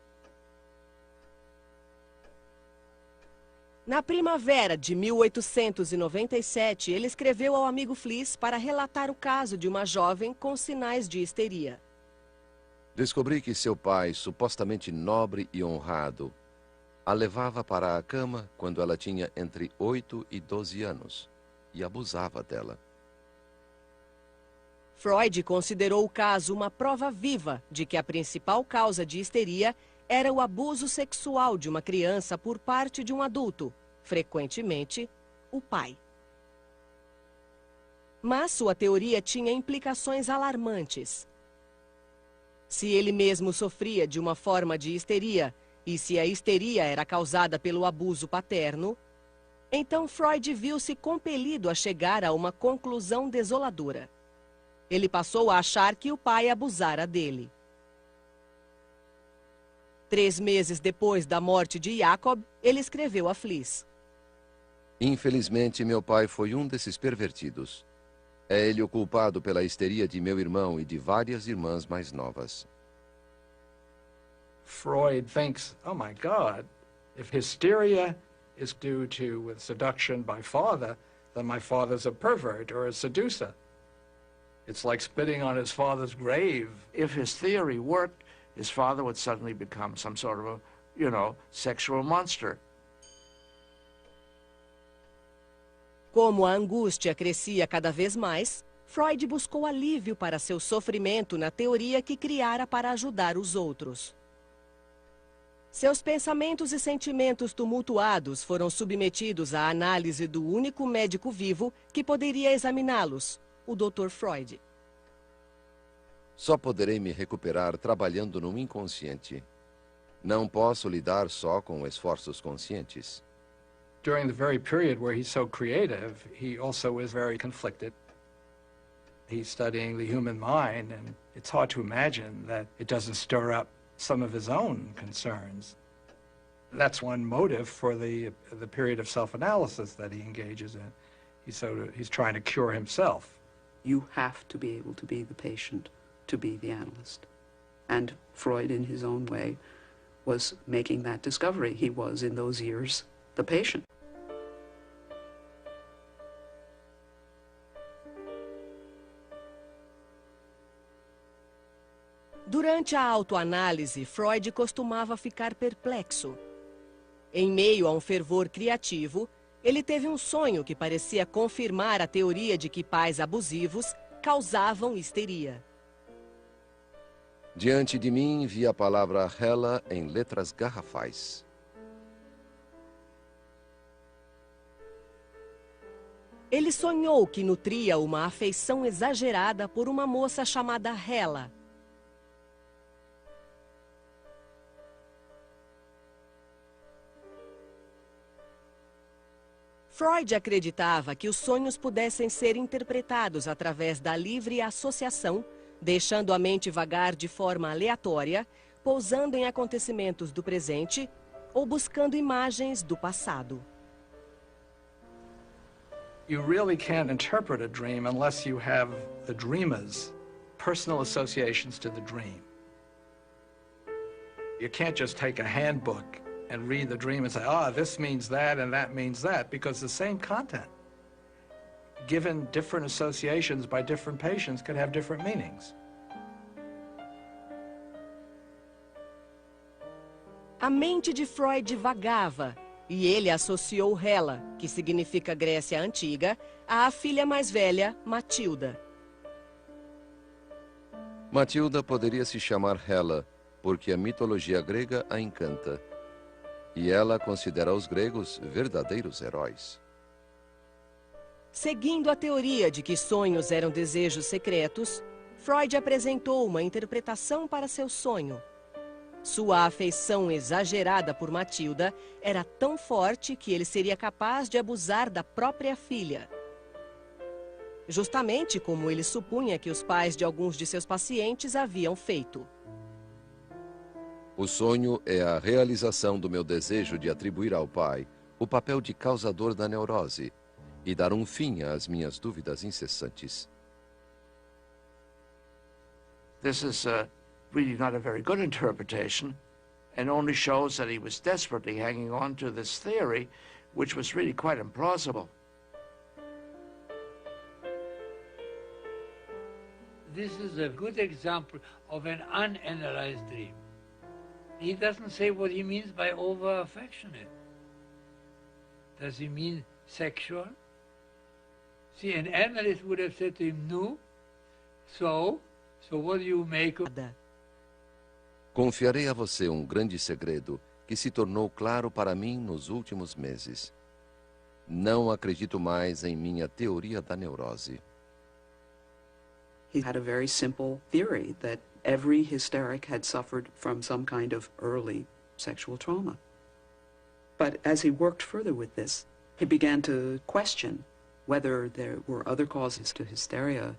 Na primavera de 1897, ele escreveu ao amigo Fliess para relatar o caso de uma jovem com sinais de histeria. Descobri que seu pai, supostamente nobre e honrado, a levava para a cama quando ela tinha entre 8 e 12 anos. e abusava dela. Freud considerou o caso uma prova viva de que a principal causa de histeria era o abuso sexual de uma criança por parte de um adulto, frequentemente o pai. Mas sua teoria tinha implicações alarmantes. Se ele mesmo sofria de uma forma de histeria, e se a histeria era causada pelo abuso paterno, então Freud viu-se compelido a chegar a uma conclusão desoladora. Ele passou a achar que o pai abusara dele. 3 meses depois da morte de Jacob, ele escreveu a Fliss: Infelizmente, meu pai foi um desses pervertidos. É ele o culpado pela histeria de meu irmão e de várias irmãs mais novas. Freud thinks, oh my God, if hysteria is due to seduction by father, then my father's a pervert or a seducer. It's like spitting on his father's grave. If his theory worked, his father would suddenly become some sort of a, sexual monster. Como a angústia crescia cada vez mais, Freud buscou alívio para seu sofrimento na teoria que criara para ajudar os outros. Seus pensamentos e sentimentos tumultuados foram submetidos à análise do único médico vivo que poderia examiná-los, o Dr. Freud. Só poderei me recuperar trabalhando no inconsciente. Não posso lidar só com esforços conscientes. During the very period where he's so creative, he also is very conflicted. He's studying the human mind, and it's hard to imagine that it doesn't stir up some of his own concerns. That's one motive for the period of self-analysis that he engages in. He's trying to cure himself. You have to be able to be the patient, to be the analyst. And Freud, in his own way, was making that discovery. He was, in those years, the patient. Durante a autoanálise, Freud costumava ficar perplexo. Em meio a um fervor criativo, ele teve um sonho que parecia confirmar a teoria de que pais abusivos causavam histeria. Diante de mim vi a palavra Hela em letras garrafais. Ele sonhou que nutria uma afeição exagerada por uma moça chamada Hela. Freud acreditava que os sonhos pudessem ser interpretados através da livre associação, deixando a mente vagar de forma aleatória, pousando em acontecimentos do presente ou buscando imagens do passado. You really can't interpret a dream unless you have the dreamer's personal associations to the dream. You can't just take a handbook and read the dream and say, this means that and that means that, because the same content, given different associations by different patients, could have different meanings. A mente de Freud vagava, e ele associou Hela, que significa Grécia Antiga, à filha mais velha, Matilda. Matilda poderia se chamar Hela, porque a mitologia grega a encanta. E ela considera os gregos verdadeiros heróis. Seguindo a teoria de que sonhos eram desejos secretos, Freud apresentou uma interpretação para seu sonho. Sua afeição exagerada por Matilda era tão forte que ele seria capaz de abusar da própria filha. Justamente como ele supunha que os pais de alguns de seus pacientes haviam feito. O sonho é a realização do meu desejo de atribuir ao pai o papel de causador da neurose e dar um fim às minhas dúvidas incessantes. This is really not a very good interpretation, and only shows that he was desperately hanging on to this theory, which was really quite implausible. This is a good example of an unanalyzed dream. He doesn't say what he means by over-affectionate. Does he mean sexual? See, an analyst would have said to him, no, so what do you make of... Confiarei a você um grande segredo que se tornou claro para mim nos últimos meses. Não acredito mais em minha teoria da neurose. He had a very simple theory that every hysteric had suffered from some kind of early sexual trauma. But as he worked further with this, he began to question whether there were other causes to hysteria,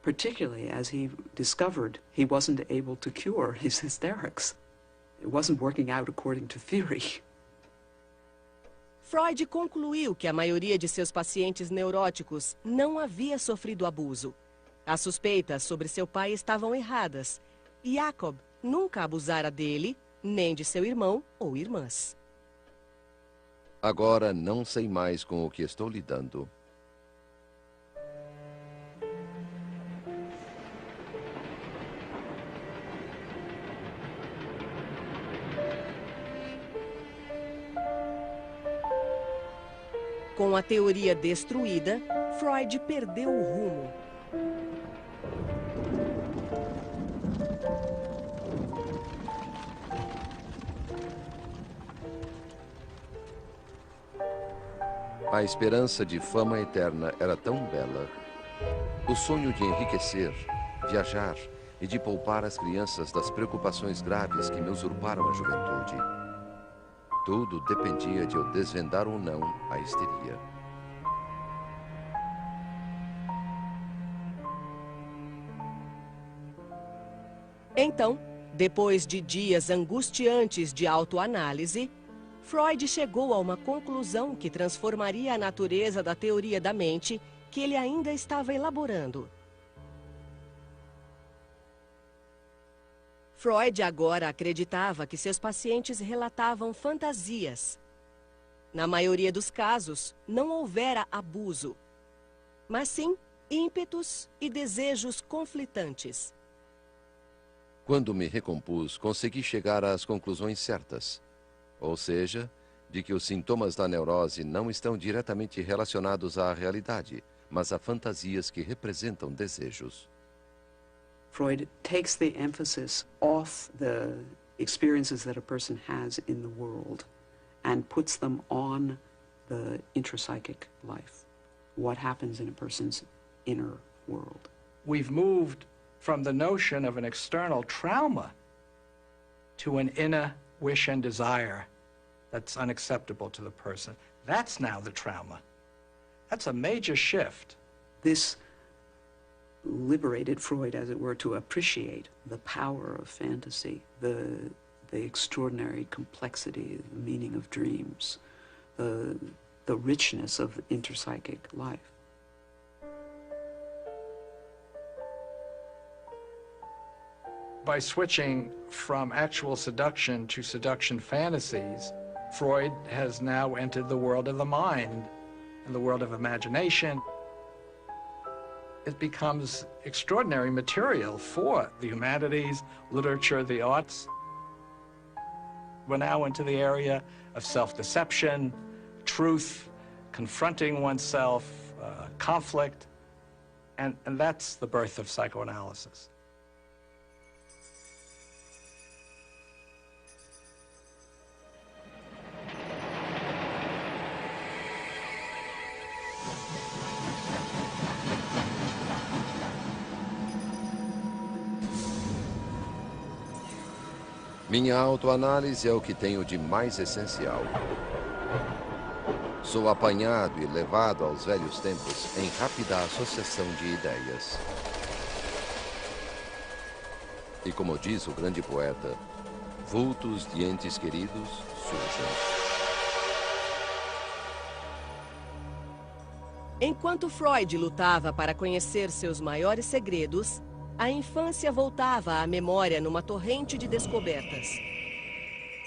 particularly as he discovered he wasn't able to cure his hysterics. It wasn't working out according to theory. Freud concluiu que a maioria de seus pacientes neuróticos não havia sofrido abuso. As suspeitas sobre seu pai estavam erradas. E Jacob nunca abusara dele, nem de seu irmão ou irmãs. Agora não sei mais com o que estou lidando. Com a teoria destruída, Freud perdeu o rumo. A esperança de fama eterna era tão bela. O sonho de enriquecer, viajar e de poupar as crianças das preocupações graves que me usurparam a juventude. Tudo dependia de eu desvendar ou não a histeria. Então, depois de dias angustiantes de autoanálise, Freud chegou a uma conclusão que transformaria a natureza da teoria da mente que ele ainda estava elaborando. Freud agora acreditava que seus pacientes relatavam fantasias. Na maioria dos casos, não houvera abuso, mas sim ímpetos e desejos conflitantes. Quando me recompus, consegui chegar às conclusões certas. Ou seja, de que os sintomas da neurose não estão diretamente relacionados à realidade, mas a fantasias que representam desejos. Freud takes the emphasis off the experiences that a person has in the world and puts them on the intrapsychic life, what happens in a person's inner world. We've moved from the notion of an external trauma to an inner wish and desire that's unacceptable to the person. That's now the trauma. That's a major shift. This liberated Freud, as it were, to appreciate the power of fantasy, the extraordinary complexity, the meaning of dreams, the richness of interpsychic life. By switching from actual seduction to seduction fantasies, Freud has now entered the world of the mind and the world of imagination. It becomes extraordinary material for the humanities, literature, the arts. We're now into the area of self-deception, truth, confronting oneself, conflict, and that's the birth of psychoanalysis. Minha autoanálise é o que tenho de mais essencial. Sou apanhado e levado aos velhos tempos em rápida associação de ideias. E como diz o grande poeta, vultos de entes queridos surgem. Enquanto Freud lutava para conhecer seus maiores segredos, a infância voltava à memória numa torrente de descobertas.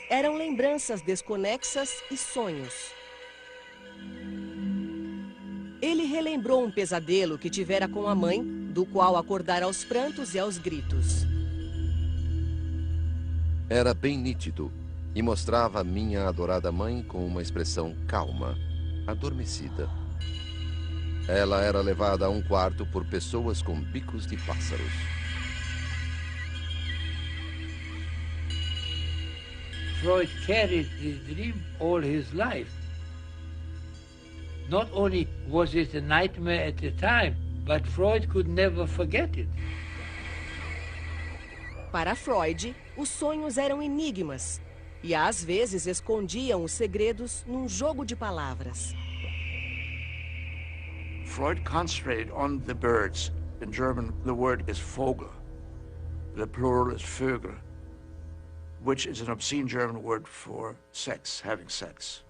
Eram lembranças desconexas e sonhos. Ele relembrou um pesadelo que tivera com a mãe, do qual acordara aos prantos e aos gritos. Era bem nítido e mostrava minha adorada mãe com uma expressão calma, adormecida. Ela era levada a um quarto por pessoas com bicos de pássaros. Freud carried his dream all his life. Not only was it a nightmare at the time, but Freud could never forget it. Para Freud, os sonhos eram enigmas e às vezes escondiam os segredos num jogo de palavras. Freud concentrated on the birds. In German, the word is Vogel. The plural is Vögel, which is an obscene German word for sex, having sex.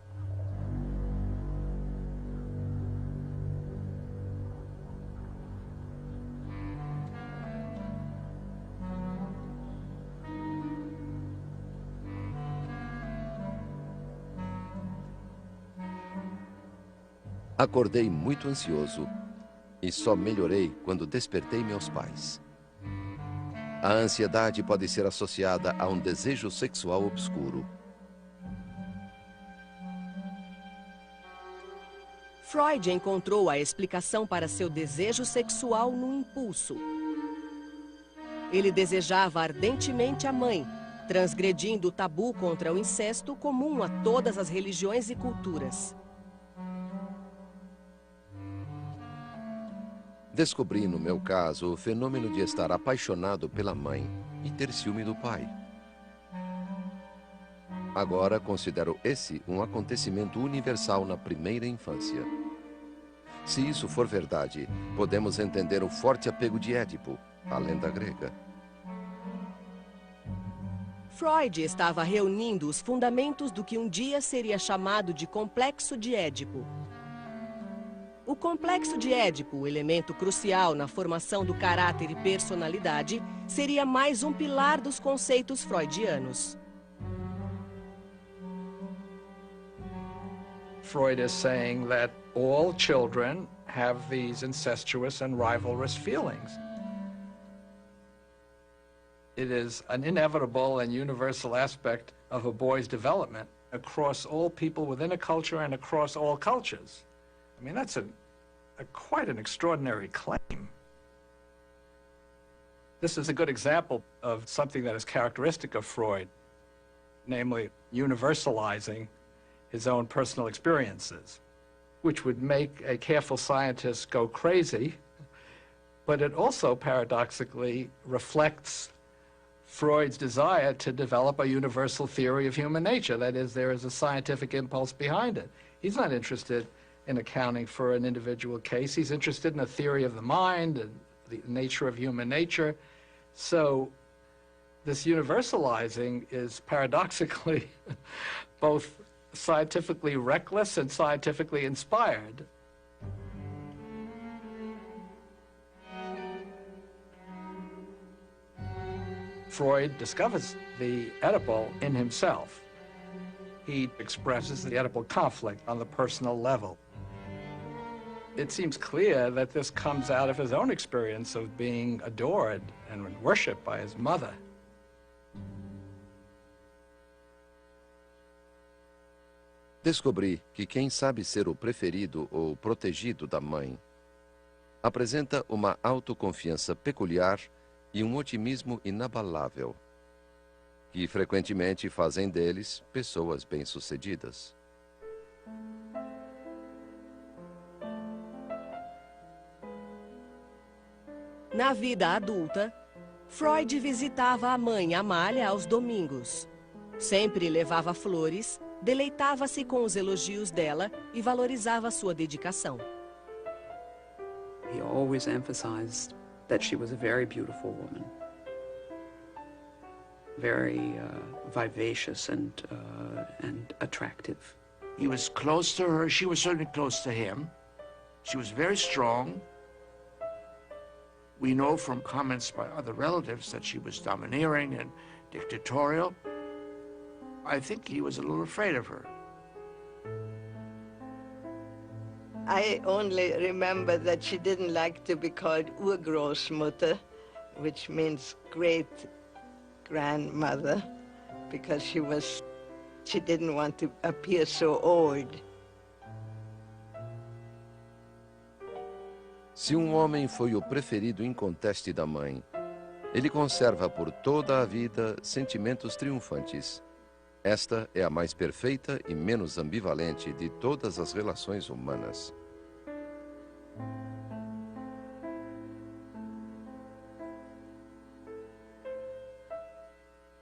Acordei muito ansioso e só melhorei quando despertei meus pais. A ansiedade pode ser associada a um desejo sexual obscuro. Freud encontrou a explicação para seu desejo sexual no impulso. Ele desejava ardentemente a mãe, transgredindo o tabu contra o incesto comum a todas as religiões e culturas. Descobri, no meu caso, o fenômeno de estar apaixonado pela mãe e ter ciúme do pai. Agora considero esse um acontecimento universal na primeira infância. Se isso for verdade, podemos entender o forte apego de Édipo, a lenda grega. Freud estava reunindo os fundamentos do que um dia seria chamado de Complexo de Édipo. O Complexo de Édipo, o elemento crucial na formação do caráter e personalidade, seria mais um pilar dos conceitos freudianos. Freud is saying that all children have these incestuous and rivalrous feelings. It is an inevitable and universal aspect of a boy's development across all people within a culture and across all cultures. I mean, that's quite an extraordinary claim. This is a good example of something that is characteristic of Freud, namely universalizing his own personal experiences, which would make a careful scientist go crazy, but it also paradoxically reflects Freud's desire to develop a universal theory of human nature. That is, there is a scientific impulse behind it. He's not interested in accounting for an individual case. He's interested in a theory of the mind and the nature of human nature. So this universalizing is paradoxically both scientifically reckless and scientifically inspired. Freud discovers the Oedipal in himself. He expresses the Oedipal conflict on the personal level. It seems clear that this comes out of his own experience of being adored and worshipped by his mother. Descobri que quem sabe ser o preferido ou protegido da mãe apresenta uma autoconfiança peculiar e um otimismo inabalável, que frequentemente fazem deles pessoas bem-sucedidas. Na vida adulta, Freud visitava a mãe Amália aos domingos. Sempre levava flores, deleitava-se com os elogios dela e valorizava sua dedicação. He always emphasized that she was a very beautiful woman, very vivacious and attractive. He was close to her. She was certainly close to him. She was very strong. We know from comments by other relatives that she was domineering and dictatorial. I think he was a little afraid of her. I only remember that she didn't like to be called Urgroßmutter, which means great-grandmother, because she didn't want to appear so old. Se um homem foi o preferido inconteste da mãe, ele conserva por toda a vida sentimentos triunfantes. Esta é a mais perfeita e menos ambivalente de todas as relações humanas.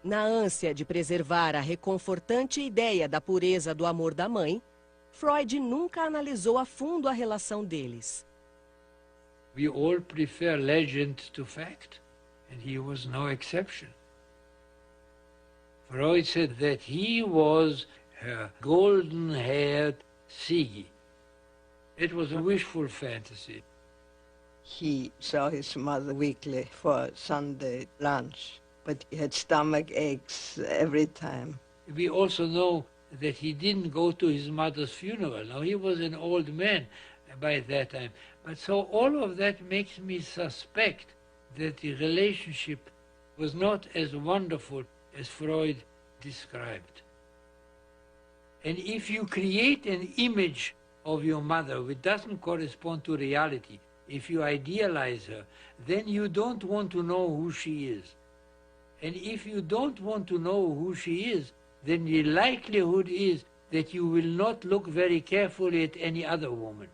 Na ânsia de preservar a reconfortante ideia da pureza do amor da mãe, Freud nunca analisou a fundo a relação deles. We all prefer legend to fact, and he was no exception. Freud said that he was her golden-haired Siggy. It was a wishful fantasy. He saw his mother weekly for Sunday lunch, but he had stomach aches every time. We also know that he didn't go to his mother's funeral. Now, he was an old man by that time. But so all of that makes me suspect that the relationship was not as wonderful as Freud described. And if you create an image of your mother which doesn't correspond to reality, if you idealize her, then you don't want to know who she is. And if you don't want to know who she is, then the likelihood is that you will not look very carefully at any other woman.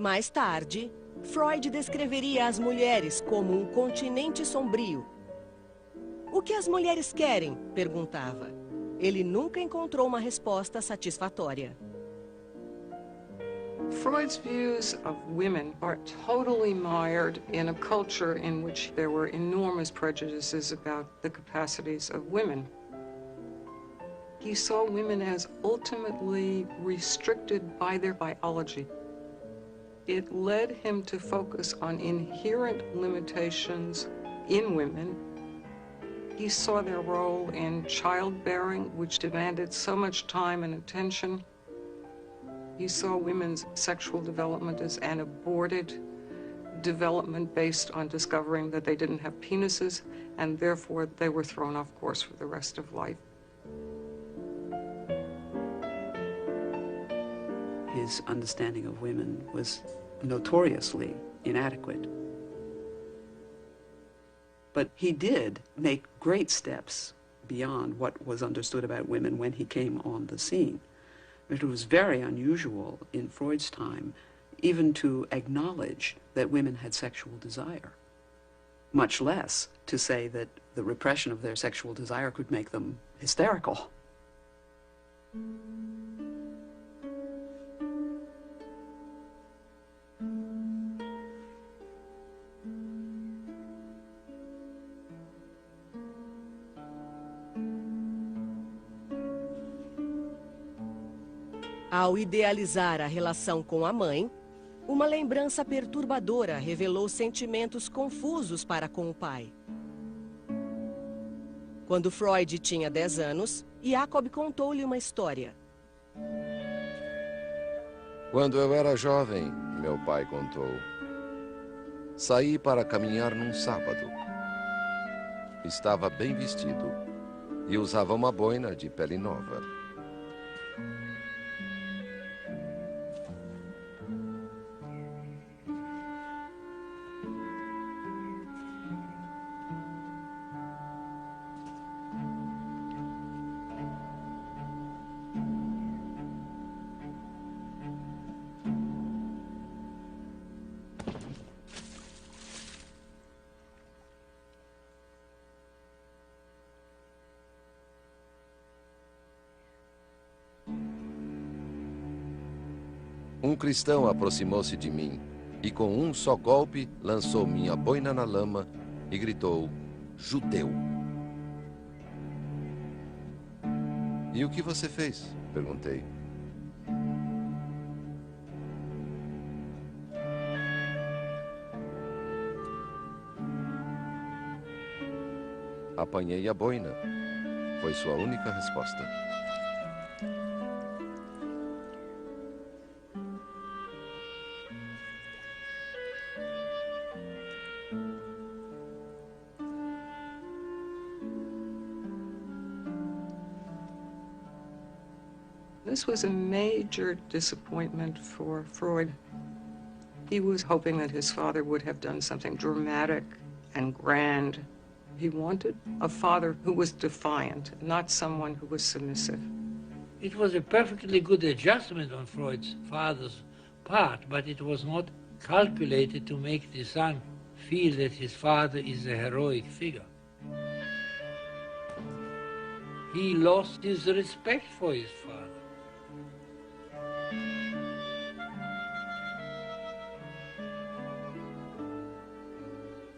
Mais tarde, Freud descreveria as mulheres como um continente sombrio. O que as mulheres querem? Perguntava. Ele nunca encontrou uma resposta satisfatória. Freud's views of women are totally mired in a culture in which there were enormous prejudices about the capacities of women. He saw women as ultimately restricted by their biology. It led him to focus on inherent limitations in women. He saw their role in childbearing, which demanded so much time and attention. He saw women's sexual development as an aborted development based on discovering that they didn't have penises, and therefore they were thrown off course for the rest of life. His understanding of women was notoriously inadequate. But he did make great steps beyond what was understood about women when he came on the scene. It was very unusual in Freud's time even to acknowledge that women had sexual desire, much less to say that the repression of their sexual desire could make them hysterical. Ao idealizar a relação com a mãe, uma lembrança perturbadora revelou sentimentos confusos para com o pai. Quando Freud tinha 10 anos, Jacob contou-lhe uma história. Quando eu era jovem, meu pai contou, saí para caminhar num sábado. Estava bem vestido e usava uma boina de pele nova. Um cristão aproximou-se de mim e com um só golpe lançou minha boina na lama e gritou, judeu. E o que você fez? Perguntei. Apanhei a boina. Foi sua única resposta. This was a major disappointment for Freud. He was hoping that his father would have done something dramatic and grand. He wanted a father who was defiant, not someone who was submissive. It was a perfectly good adjustment on Freud's father's part, but it was not calculated to make the son feel that his father is a heroic figure. He lost his respect for his father.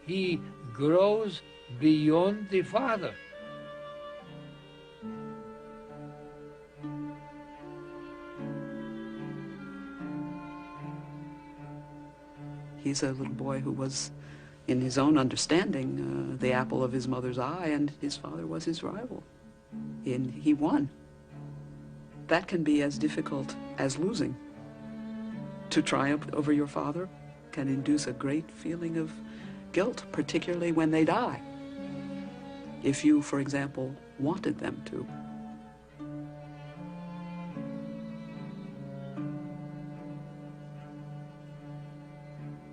He grows beyond the father. He's a little boy who was, in his own understanding, the apple of his mother's eye, and his father was his rival. And he won. That can be as difficult as losing. To triumph over your father can induce a great feeling of guilt, particularly when they die. If you, for example, wanted them to.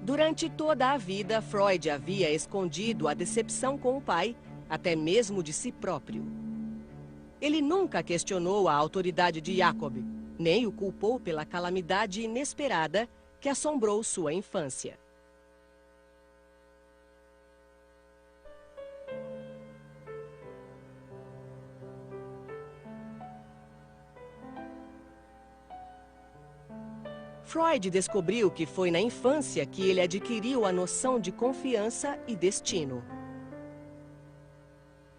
Durante toda a vida, Freud havia escondido a decepção com o pai, até mesmo de si próprio. Ele nunca questionou a autoridade de Jacob, nem o culpou pela calamidade inesperada que assombrou sua infância. Freud descobriu que foi na infância que ele adquiriu a noção de confiança e destino.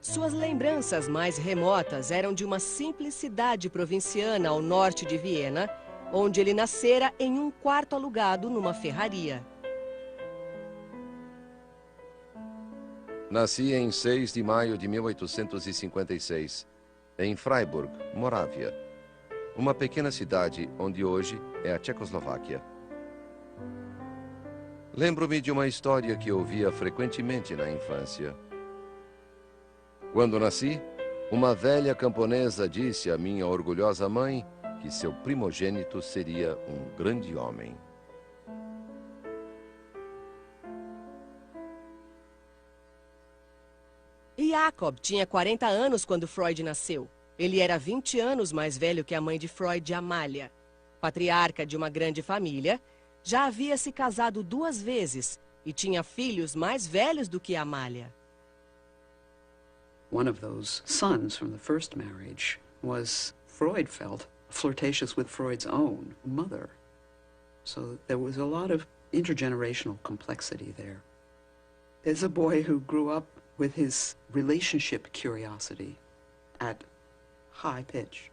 Suas lembranças mais remotas eram de uma simples cidade provinciana ao norte de Viena, onde ele nascera em um quarto alugado numa ferraria. Nasci em 6 de maio de 1856, em Freiburg, Morávia, uma pequena cidade onde hoje é a Tchecoslováquia. Lembro-me de uma história que ouvia frequentemente na infância. Quando nasci, uma velha camponesa disse à minha orgulhosa mãe que seu primogênito seria um grande homem. Jacob tinha 40 anos quando Freud nasceu. Ele era 20 anos mais velho que a mãe de Freud, Amália. Patriarca de uma grande família, já havia se casado 2 vezes e tinha filhos mais velhos do que Amália. One of those sons from the first marriage was, Freud felt, flirtatious with Freud's own mother. So there was a lot of intergenerational complexity there. There's a boy who grew up with his relationship curiosity at high pitch.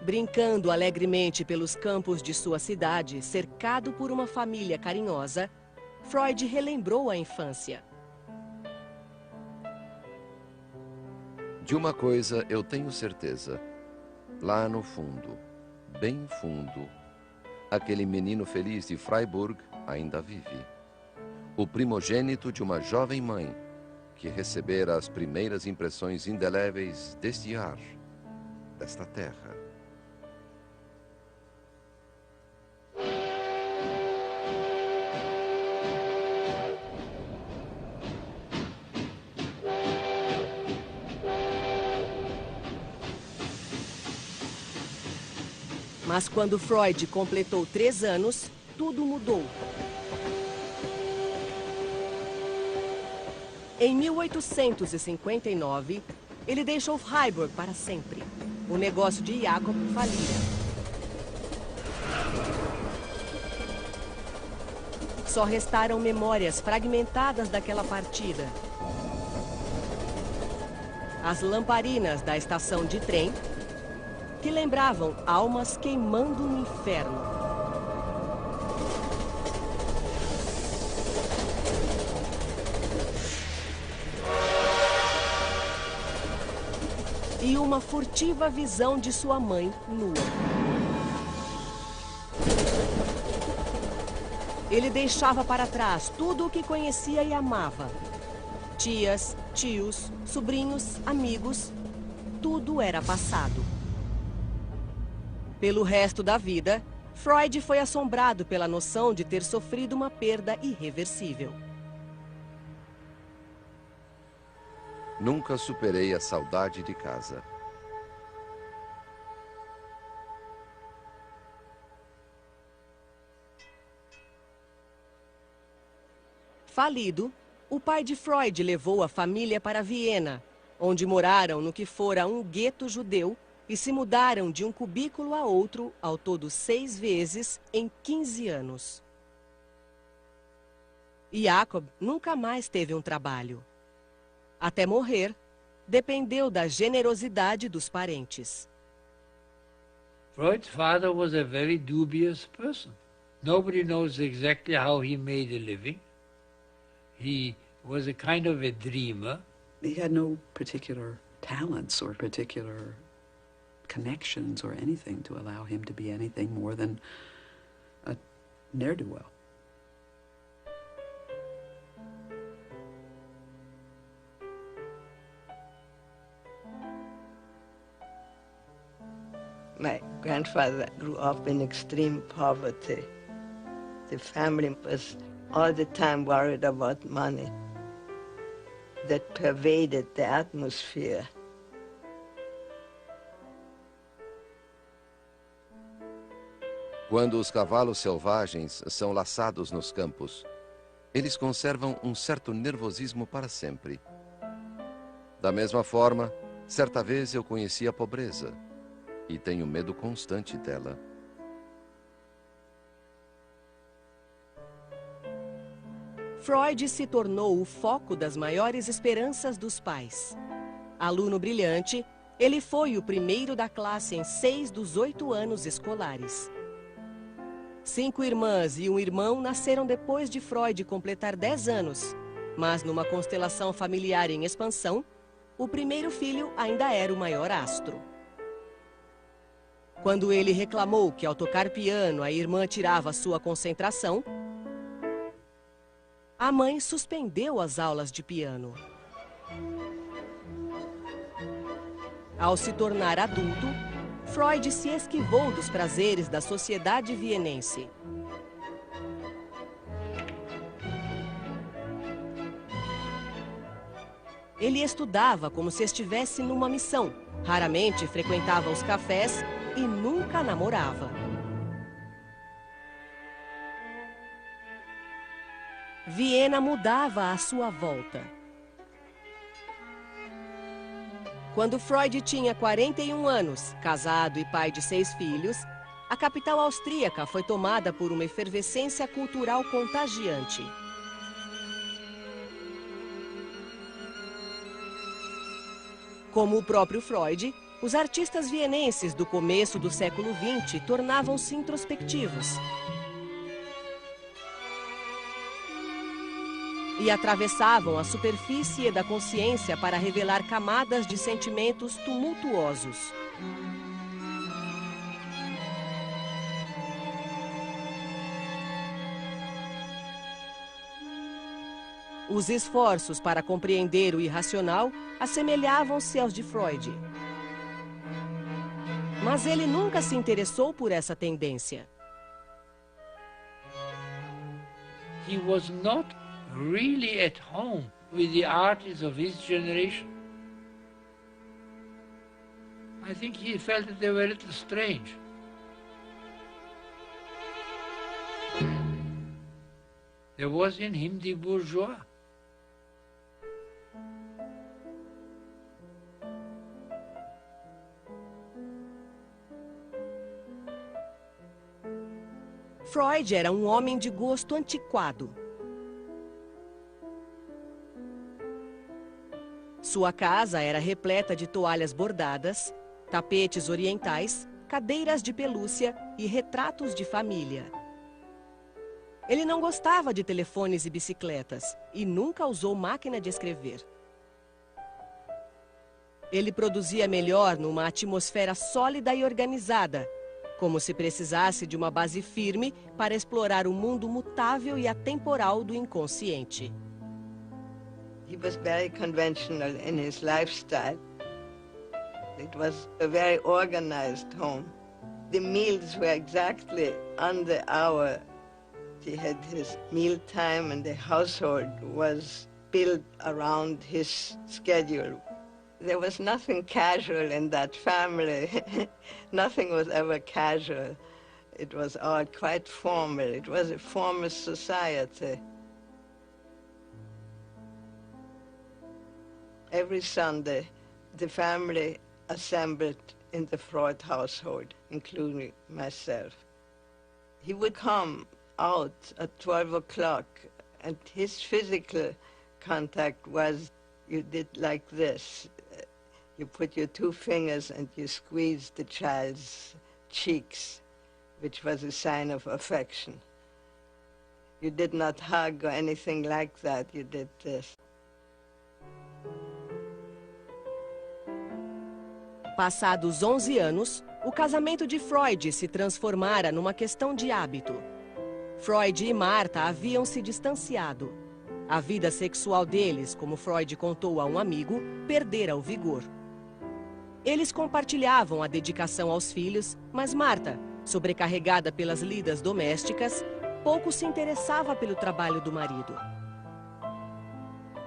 Brincando alegremente pelos campos de sua cidade, cercado por uma família carinhosa, Freud relembrou a infância. De uma coisa eu tenho certeza. Lá no fundo, bem fundo, aquele menino feliz de Freiburg ainda vive. O primogênito de uma jovem mãe que recebera as primeiras impressões indeléveis deste ar, desta terra. Mas quando Freud completou 3 anos, tudo mudou. Em 1859, ele deixou Freiburg para sempre. O negócio de Jacob falira. Só restaram memórias fragmentadas daquela partida. As lamparinas da estação de trem, que lembravam almas queimando no inferno. E uma furtiva visão de sua mãe nua. Ele deixava para trás tudo o que conhecia e amava. Tias, tios, sobrinhos, amigos, tudo era passado. Pelo resto da vida, Freud foi assombrado pela noção de ter sofrido uma perda irreversível. Nunca superei a saudade de casa. Falido, o pai de Freud levou a família para Viena, onde moraram no que fora um gueto judeu e se mudaram de um cubículo a outro, ao todo 6 vezes, em 15 anos. Jacob nunca mais teve um trabalho. Até morrer, dependeu da generosidade dos parentes. Freud's father was a very dubious person. Nobody knows exactly how he made a living. He was a kind of a dreamer. He had no particular talents or particular connections or anything to allow him to be anything more than a ne'er-do-well. My grandfather grew up in extreme poverty. The family was all the time worried about money. That pervaded the atmosphere. Quando os cavalos selvagens são laçados nos campos, eles conservam um certo nervosismo para sempre. Da mesma forma, certa vez eu conheci a pobreza e tenho medo constante dela. Freud se tornou o foco das maiores esperanças dos pais. Aluno brilhante, ele foi o primeiro da classe em 6 dos 8 anos escolares. 5 irmãs e um irmão nasceram depois de Freud completar 10 anos, mas numa constelação familiar em expansão, o primeiro filho ainda era o maior astro. Quando ele reclamou que ao tocar piano a irmã tirava sua concentração, a mãe suspendeu as aulas de piano. Ao se tornar adulto, Freud se esquivou dos prazeres da sociedade vienense. Ele estudava como se estivesse numa missão, raramente frequentava os cafés e nunca namorava. Viena mudava à sua volta. Quando Freud tinha 41 anos, casado e pai de 6 filhos, a capital austríaca foi tomada por uma efervescência cultural contagiante. Como o próprio Freud, os artistas vienenses do começo do século XX tornavam-se introspectivos e atravessavam a superfície da consciência para revelar camadas de sentimentos tumultuosos. Os esforços para compreender o irracional assemelhavam-se aos de Freud. Mas ele nunca se interessou por essa tendência. He was not really at home with the artists of his generation. I think he felt that they were a little strange. There was in him the bourgeois. Freud era um homem de gosto antiquado. Sua casa era repleta de toalhas bordadas, tapetes orientais, cadeiras de pelúcia e retratos de família. Ele não gostava de telefones e bicicletas e nunca usou máquina de escrever. Ele produzia melhor numa atmosfera sólida e organizada, como se precisasse de uma base firme para explorar o mundo mutável e atemporal do inconsciente. He was very conventional in his lifestyle. It was a very organized home. The meals were exactly on the hour. He had his meal time, and the household was built around his schedule. There was nothing casual in that family. Nothing was ever casual. It was all quite formal. It was a formal society. Every Sunday, the family assembled in the Freud household, including myself. He would come out at 12 o'clock, and his physical contact was, you did like this. You put your two fingers and you squeezed the child's cheeks, which was a sign of affection. You did not hug or anything like that. You did this. Passados 11 anos, o casamento de Freud se transformara numa questão de hábito. Freud e Martha haviam se distanciado. A vida sexual deles, como Freud contou a um amigo, perdera o vigor. Eles compartilhavam a dedicação aos filhos, mas Martha, sobrecarregada pelas lidas domésticas, pouco se interessava pelo trabalho do marido.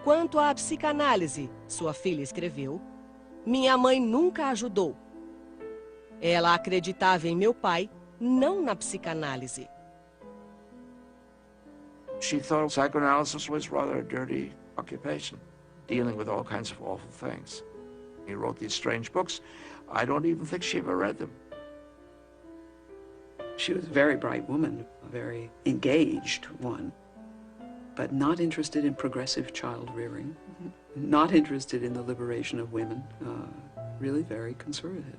Quanto à psicanálise, sua filha escreveu, minha mãe nunca ajudou. Ela acreditava em meu pai, não na psicanálise. She thought psychoanalysis was rather a dirty occupation, dealing with all kinds of awful things. He wrote these strange books. I don't even think she ever read them. She was a very bright woman, a very engaged one, but not interested in progressive child rearing, not interested in the liberation of women, really very conservative.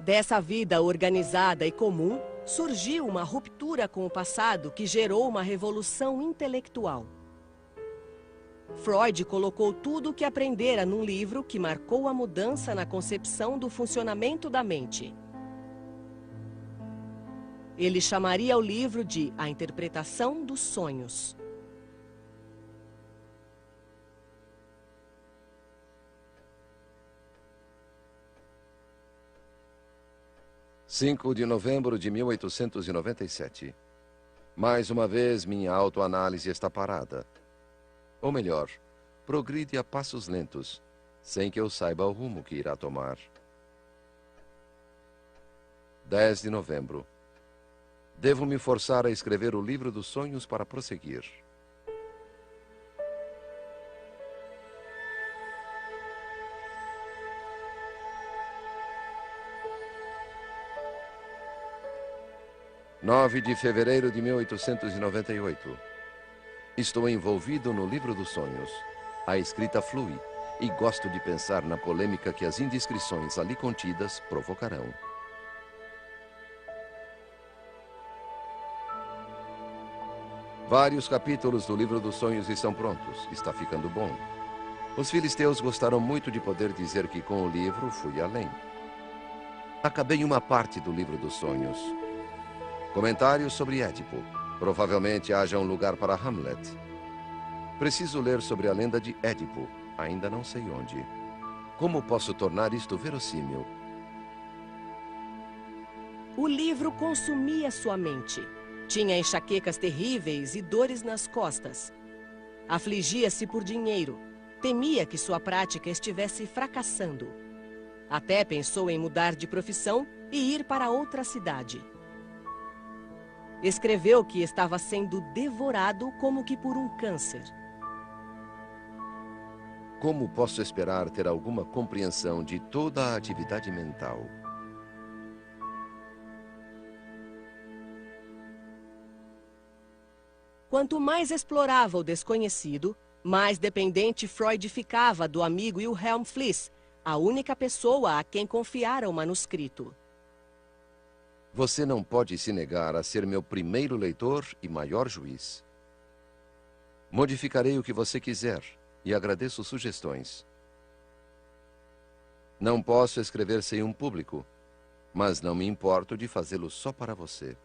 Dessa vida organizada e comum, surgiu uma ruptura com o passado que gerou uma revolução intelectual. Freud colocou tudo o que aprendera num livro que marcou a mudança na concepção do funcionamento da mente. Ele chamaria o livro de A Interpretação dos Sonhos. (5 de novembro de 1897). Mais uma vez, minha autoanálise está parada. Ou melhor, progride a passos lentos, sem que eu saiba o rumo que irá tomar. 10 de novembro. Devo me forçar a escrever o livro dos sonhos para prosseguir. (9 de fevereiro de 1898). Estou envolvido no livro dos sonhos. A escrita flui e gosto de pensar na polêmica que as indiscrições ali contidas provocarão. Vários capítulos do livro dos sonhos estão prontos. Está ficando bom. Os filisteus gostaram muito de poder dizer que com o livro fui além. Acabei uma parte do livro dos sonhos. Comentários sobre Édipo. Provavelmente haja um lugar para Hamlet. Preciso ler sobre a lenda de Édipo. Ainda não sei onde. Como posso tornar isto verossímil? O livro consumia sua mente. Tinha enxaquecas terríveis e dores nas costas. Afligia-se por dinheiro. Temia que sua prática estivesse fracassando. Até pensou em mudar de profissão e ir para outra cidade. Escreveu que estava sendo devorado como que por um câncer. Como posso esperar ter alguma compreensão de toda a atividade mental? Quanto mais explorava o desconhecido, mais dependente Freud ficava do amigo Wilhelm Fliess, a única pessoa a quem confiara o manuscrito. Você não pode se negar a ser meu primeiro leitor e maior juiz. Modificarei o que você quiser e agradeço sugestões. Não posso escrever sem um público, mas não me importo de fazê-lo só para você.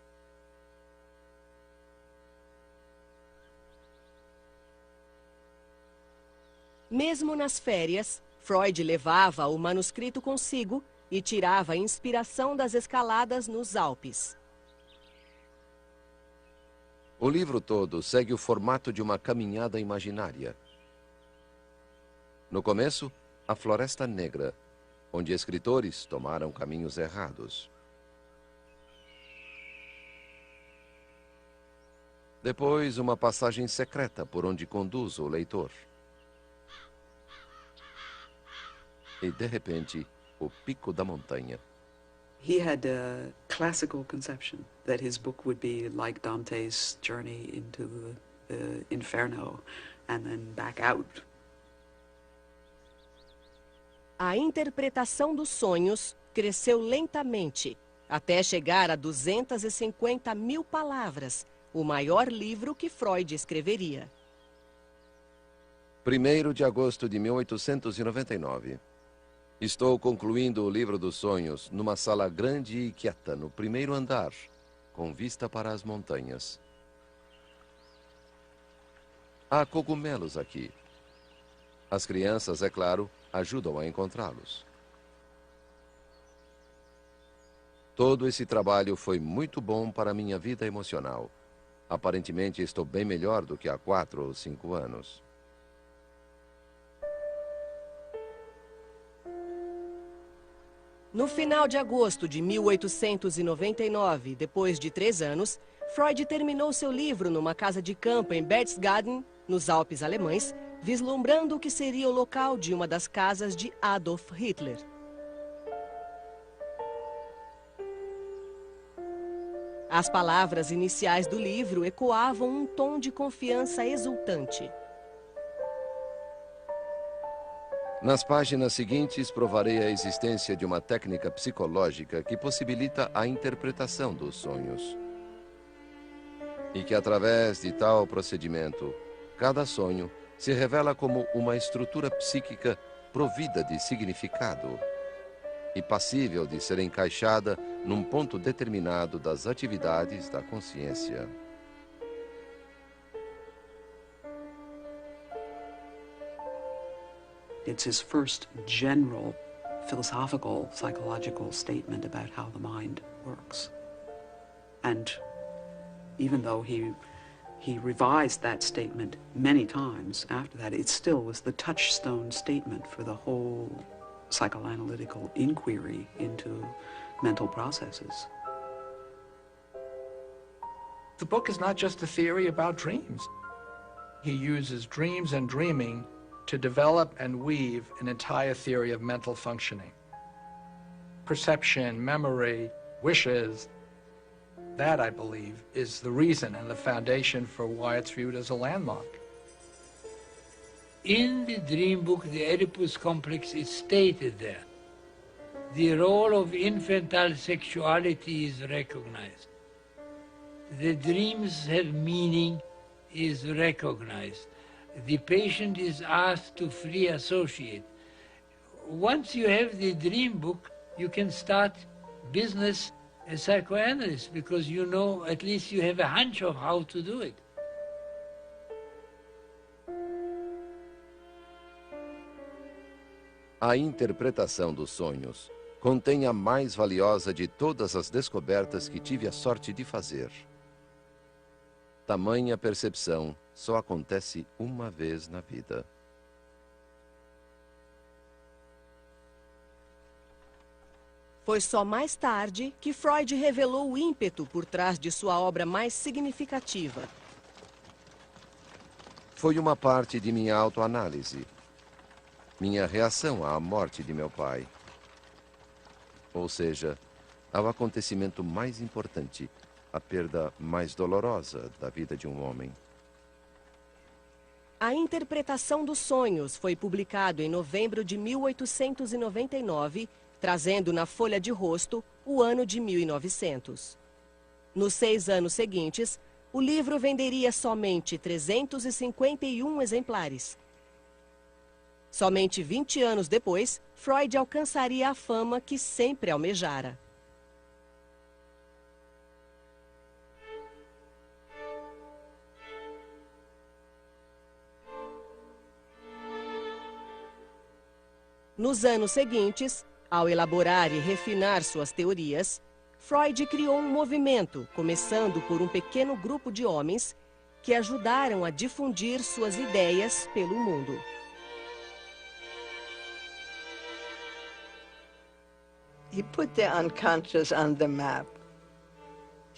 Mesmo nas férias, Freud levava o manuscrito consigo e tirava inspiração das escaladas nos Alpes. O livro todo segue o formato de uma caminhada imaginária. No começo, a Floresta Negra, onde escritores tomaram caminhos errados. Depois, uma passagem secreta por onde conduz o leitor. E, de repente, o pico da montanha. He had a classical conception that his book would be like Dante's journey into the Inferno and then back out. A interpretação dos sonhos cresceu lentamente, até chegar a 250.000 palavras, o maior livro que Freud escreveria. 1º de agosto de 1899. Estou concluindo o livro dos sonhos numa sala grande e quieta no primeiro andar, com vista para as montanhas. Há cogumelos aqui. As crianças, é claro, ajudam a encontrá-los. Todo esse trabalho foi muito bom para minha vida emocional. Aparentemente estou bem melhor do que há 4 ou 5 anos. No final de agosto de 1899, depois de 3 anos, Freud terminou seu livro numa casa de campo em Berchtesgaden, nos Alpes alemães, vislumbrando o que seria o local de uma das casas de Adolf Hitler. As palavras iniciais do livro ecoavam um tom de confiança exultante. Nas páginas seguintes, provarei a existência de uma técnica psicológica que possibilita a interpretação dos sonhos. E que, através de tal procedimento, cada sonho se revela como uma estrutura psíquica provida de significado e passível de ser encaixada num ponto determinado das atividades da consciência. It's his first general philosophical, psychological statement about how the mind works. And even though he revised that statement many times after that, it still was the touchstone statement for the whole psychoanalytical inquiry into mental processes. The book is not just a theory about dreams. He uses dreams and dreaming to develop and weave an entire theory of mental functioning. Perception, memory, wishes, that, I believe, is the reason and the foundation for why it's viewed as a landmark. In the dream book, the Oedipus complex is stated there. The role of infantile sexuality is recognized. The dreams have meaning is recognized. The patient is asked to free associate. Once you have the dream book, you can start business as psychoanalyst because you know, at least you have a hunch of how to do it. A interpretação dos sonhos contém a mais valiosa de todas as descobertas que tive a sorte de fazer. Tamanha percepção só acontece uma vez na vida. Foi só mais tarde que Freud revelou o ímpeto por trás de sua obra mais significativa. Foi uma parte de minha autoanálise, minha reação à morte de meu pai. Ou seja, ao acontecimento mais importante, a perda mais dolorosa da vida de um homem. A Interpretação dos Sonhos foi publicado em novembro de 1899, trazendo na folha de rosto o ano de 1900. Nos 6 anos seguintes, o livro venderia somente 351 exemplares. Somente 20 anos depois, Freud alcançaria a fama que sempre almejara. Nos anos seguintes, ao elaborar e refinar suas teorias, Freud criou um movimento, começando por um pequeno grupo de homens que ajudaram a difundir suas ideias pelo mundo. He put the unconscious on the map.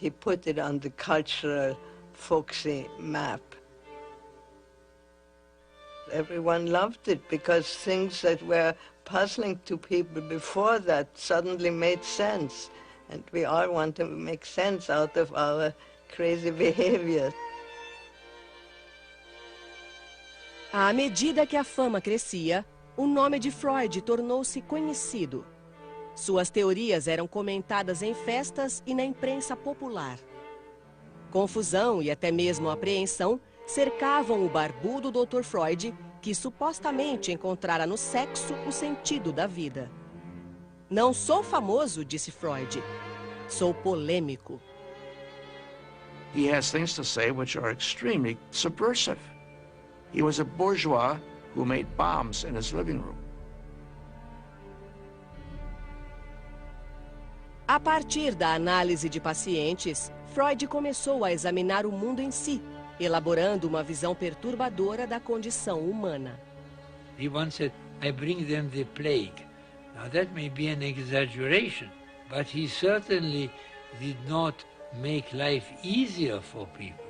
He put it on the cultural, folksy map. Everyone loved it because things that were puzzling to people before that suddenly made sense. And we all want to make sense out of our crazy behavior. À medida que a fama crescia, o nome de Freud tornou-se conhecido. Suas teorias eram comentadas em festas e na imprensa popular. Confusão e até mesmo apreensão cercavam o barbudo Dr. Freud, que supostamente encontrara no sexo o sentido da vida. Não sou famoso, disse Freud. Sou polêmico. He has things to say which are extremely subversive. He was a bourgeois who made bombs in his living room. A partir da análise de pacientes, Freud começou a examinar o mundo em si, elaborando uma visão perturbadora da condição humana. He once said, I bring them the plague. Now that may be an exaggeration, but he certainly did not make life easier for people.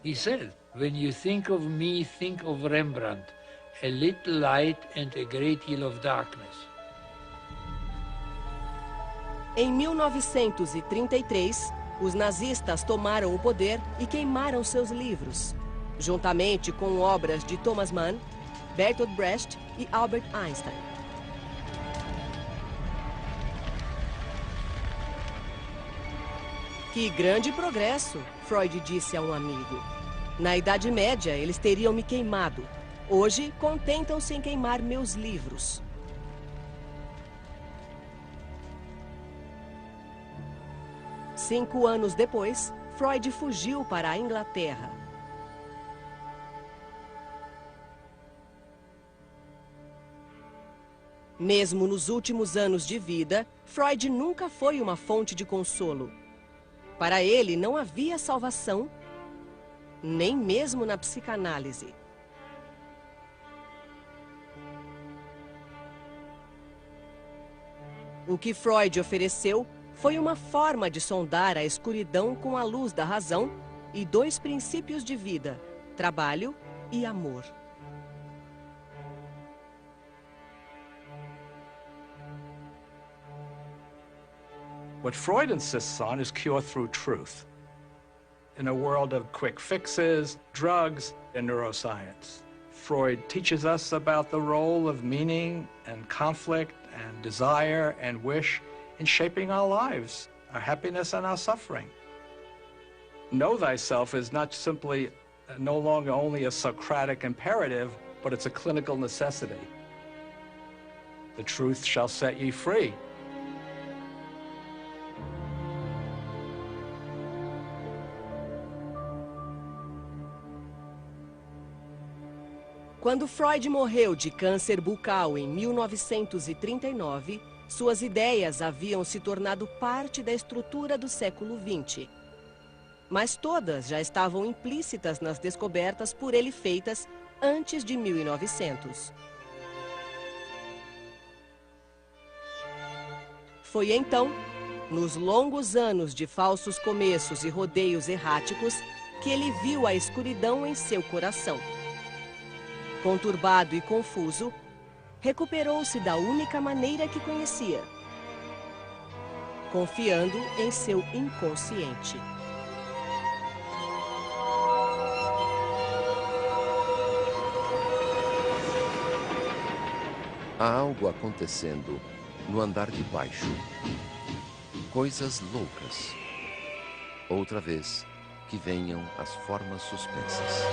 He said, when you think of me, think of Rembrandt, a little light and a great deal of darkness. Em 1933, os nazistas tomaram o poder e queimaram seus livros, juntamente com obras de Thomas Mann, Bertolt Brecht e Albert Einstein. Que grande progresso, Freud disse a um amigo. Na Idade Média, eles teriam me queimado. Hoje, contentam-se em queimar meus livros. Cinco anos depois, Freud fugiu para a Inglaterra. Mesmo nos últimos anos de vida, Freud nunca foi uma fonte de consolo. Para ele, não havia salvação, nem mesmo na psicanálise. O que Freud ofereceu foi uma forma de sondar a escuridão com a luz da razão e dois princípios de vida, trabalho e amor. What Freud insists on is cure through truth. In a world of quick fixes, drugs, and neuroscience, Freud teaches us about the role of meaning and conflict and desire and wish in shaping our lives, our happiness and our suffering. Know thyself is not simply no longer only a Socratic imperative, but it's a clinical necessity. The truth shall set ye free. Quando Freud morreu de câncer bucal em 1939, suas ideias haviam se tornado parte da estrutura do século XX. Mas todas já estavam implícitas nas descobertas por ele feitas antes de 1900. Foi então, nos longos anos de falsos começos e rodeios erráticos, que ele viu a escuridão em seu coração. Conturbado e confuso, recuperou-se da única maneira que conhecia, confiando em seu inconsciente. Há algo acontecendo no andar de baixo. Coisas loucas. Outra vez, que venham as formas suspensas.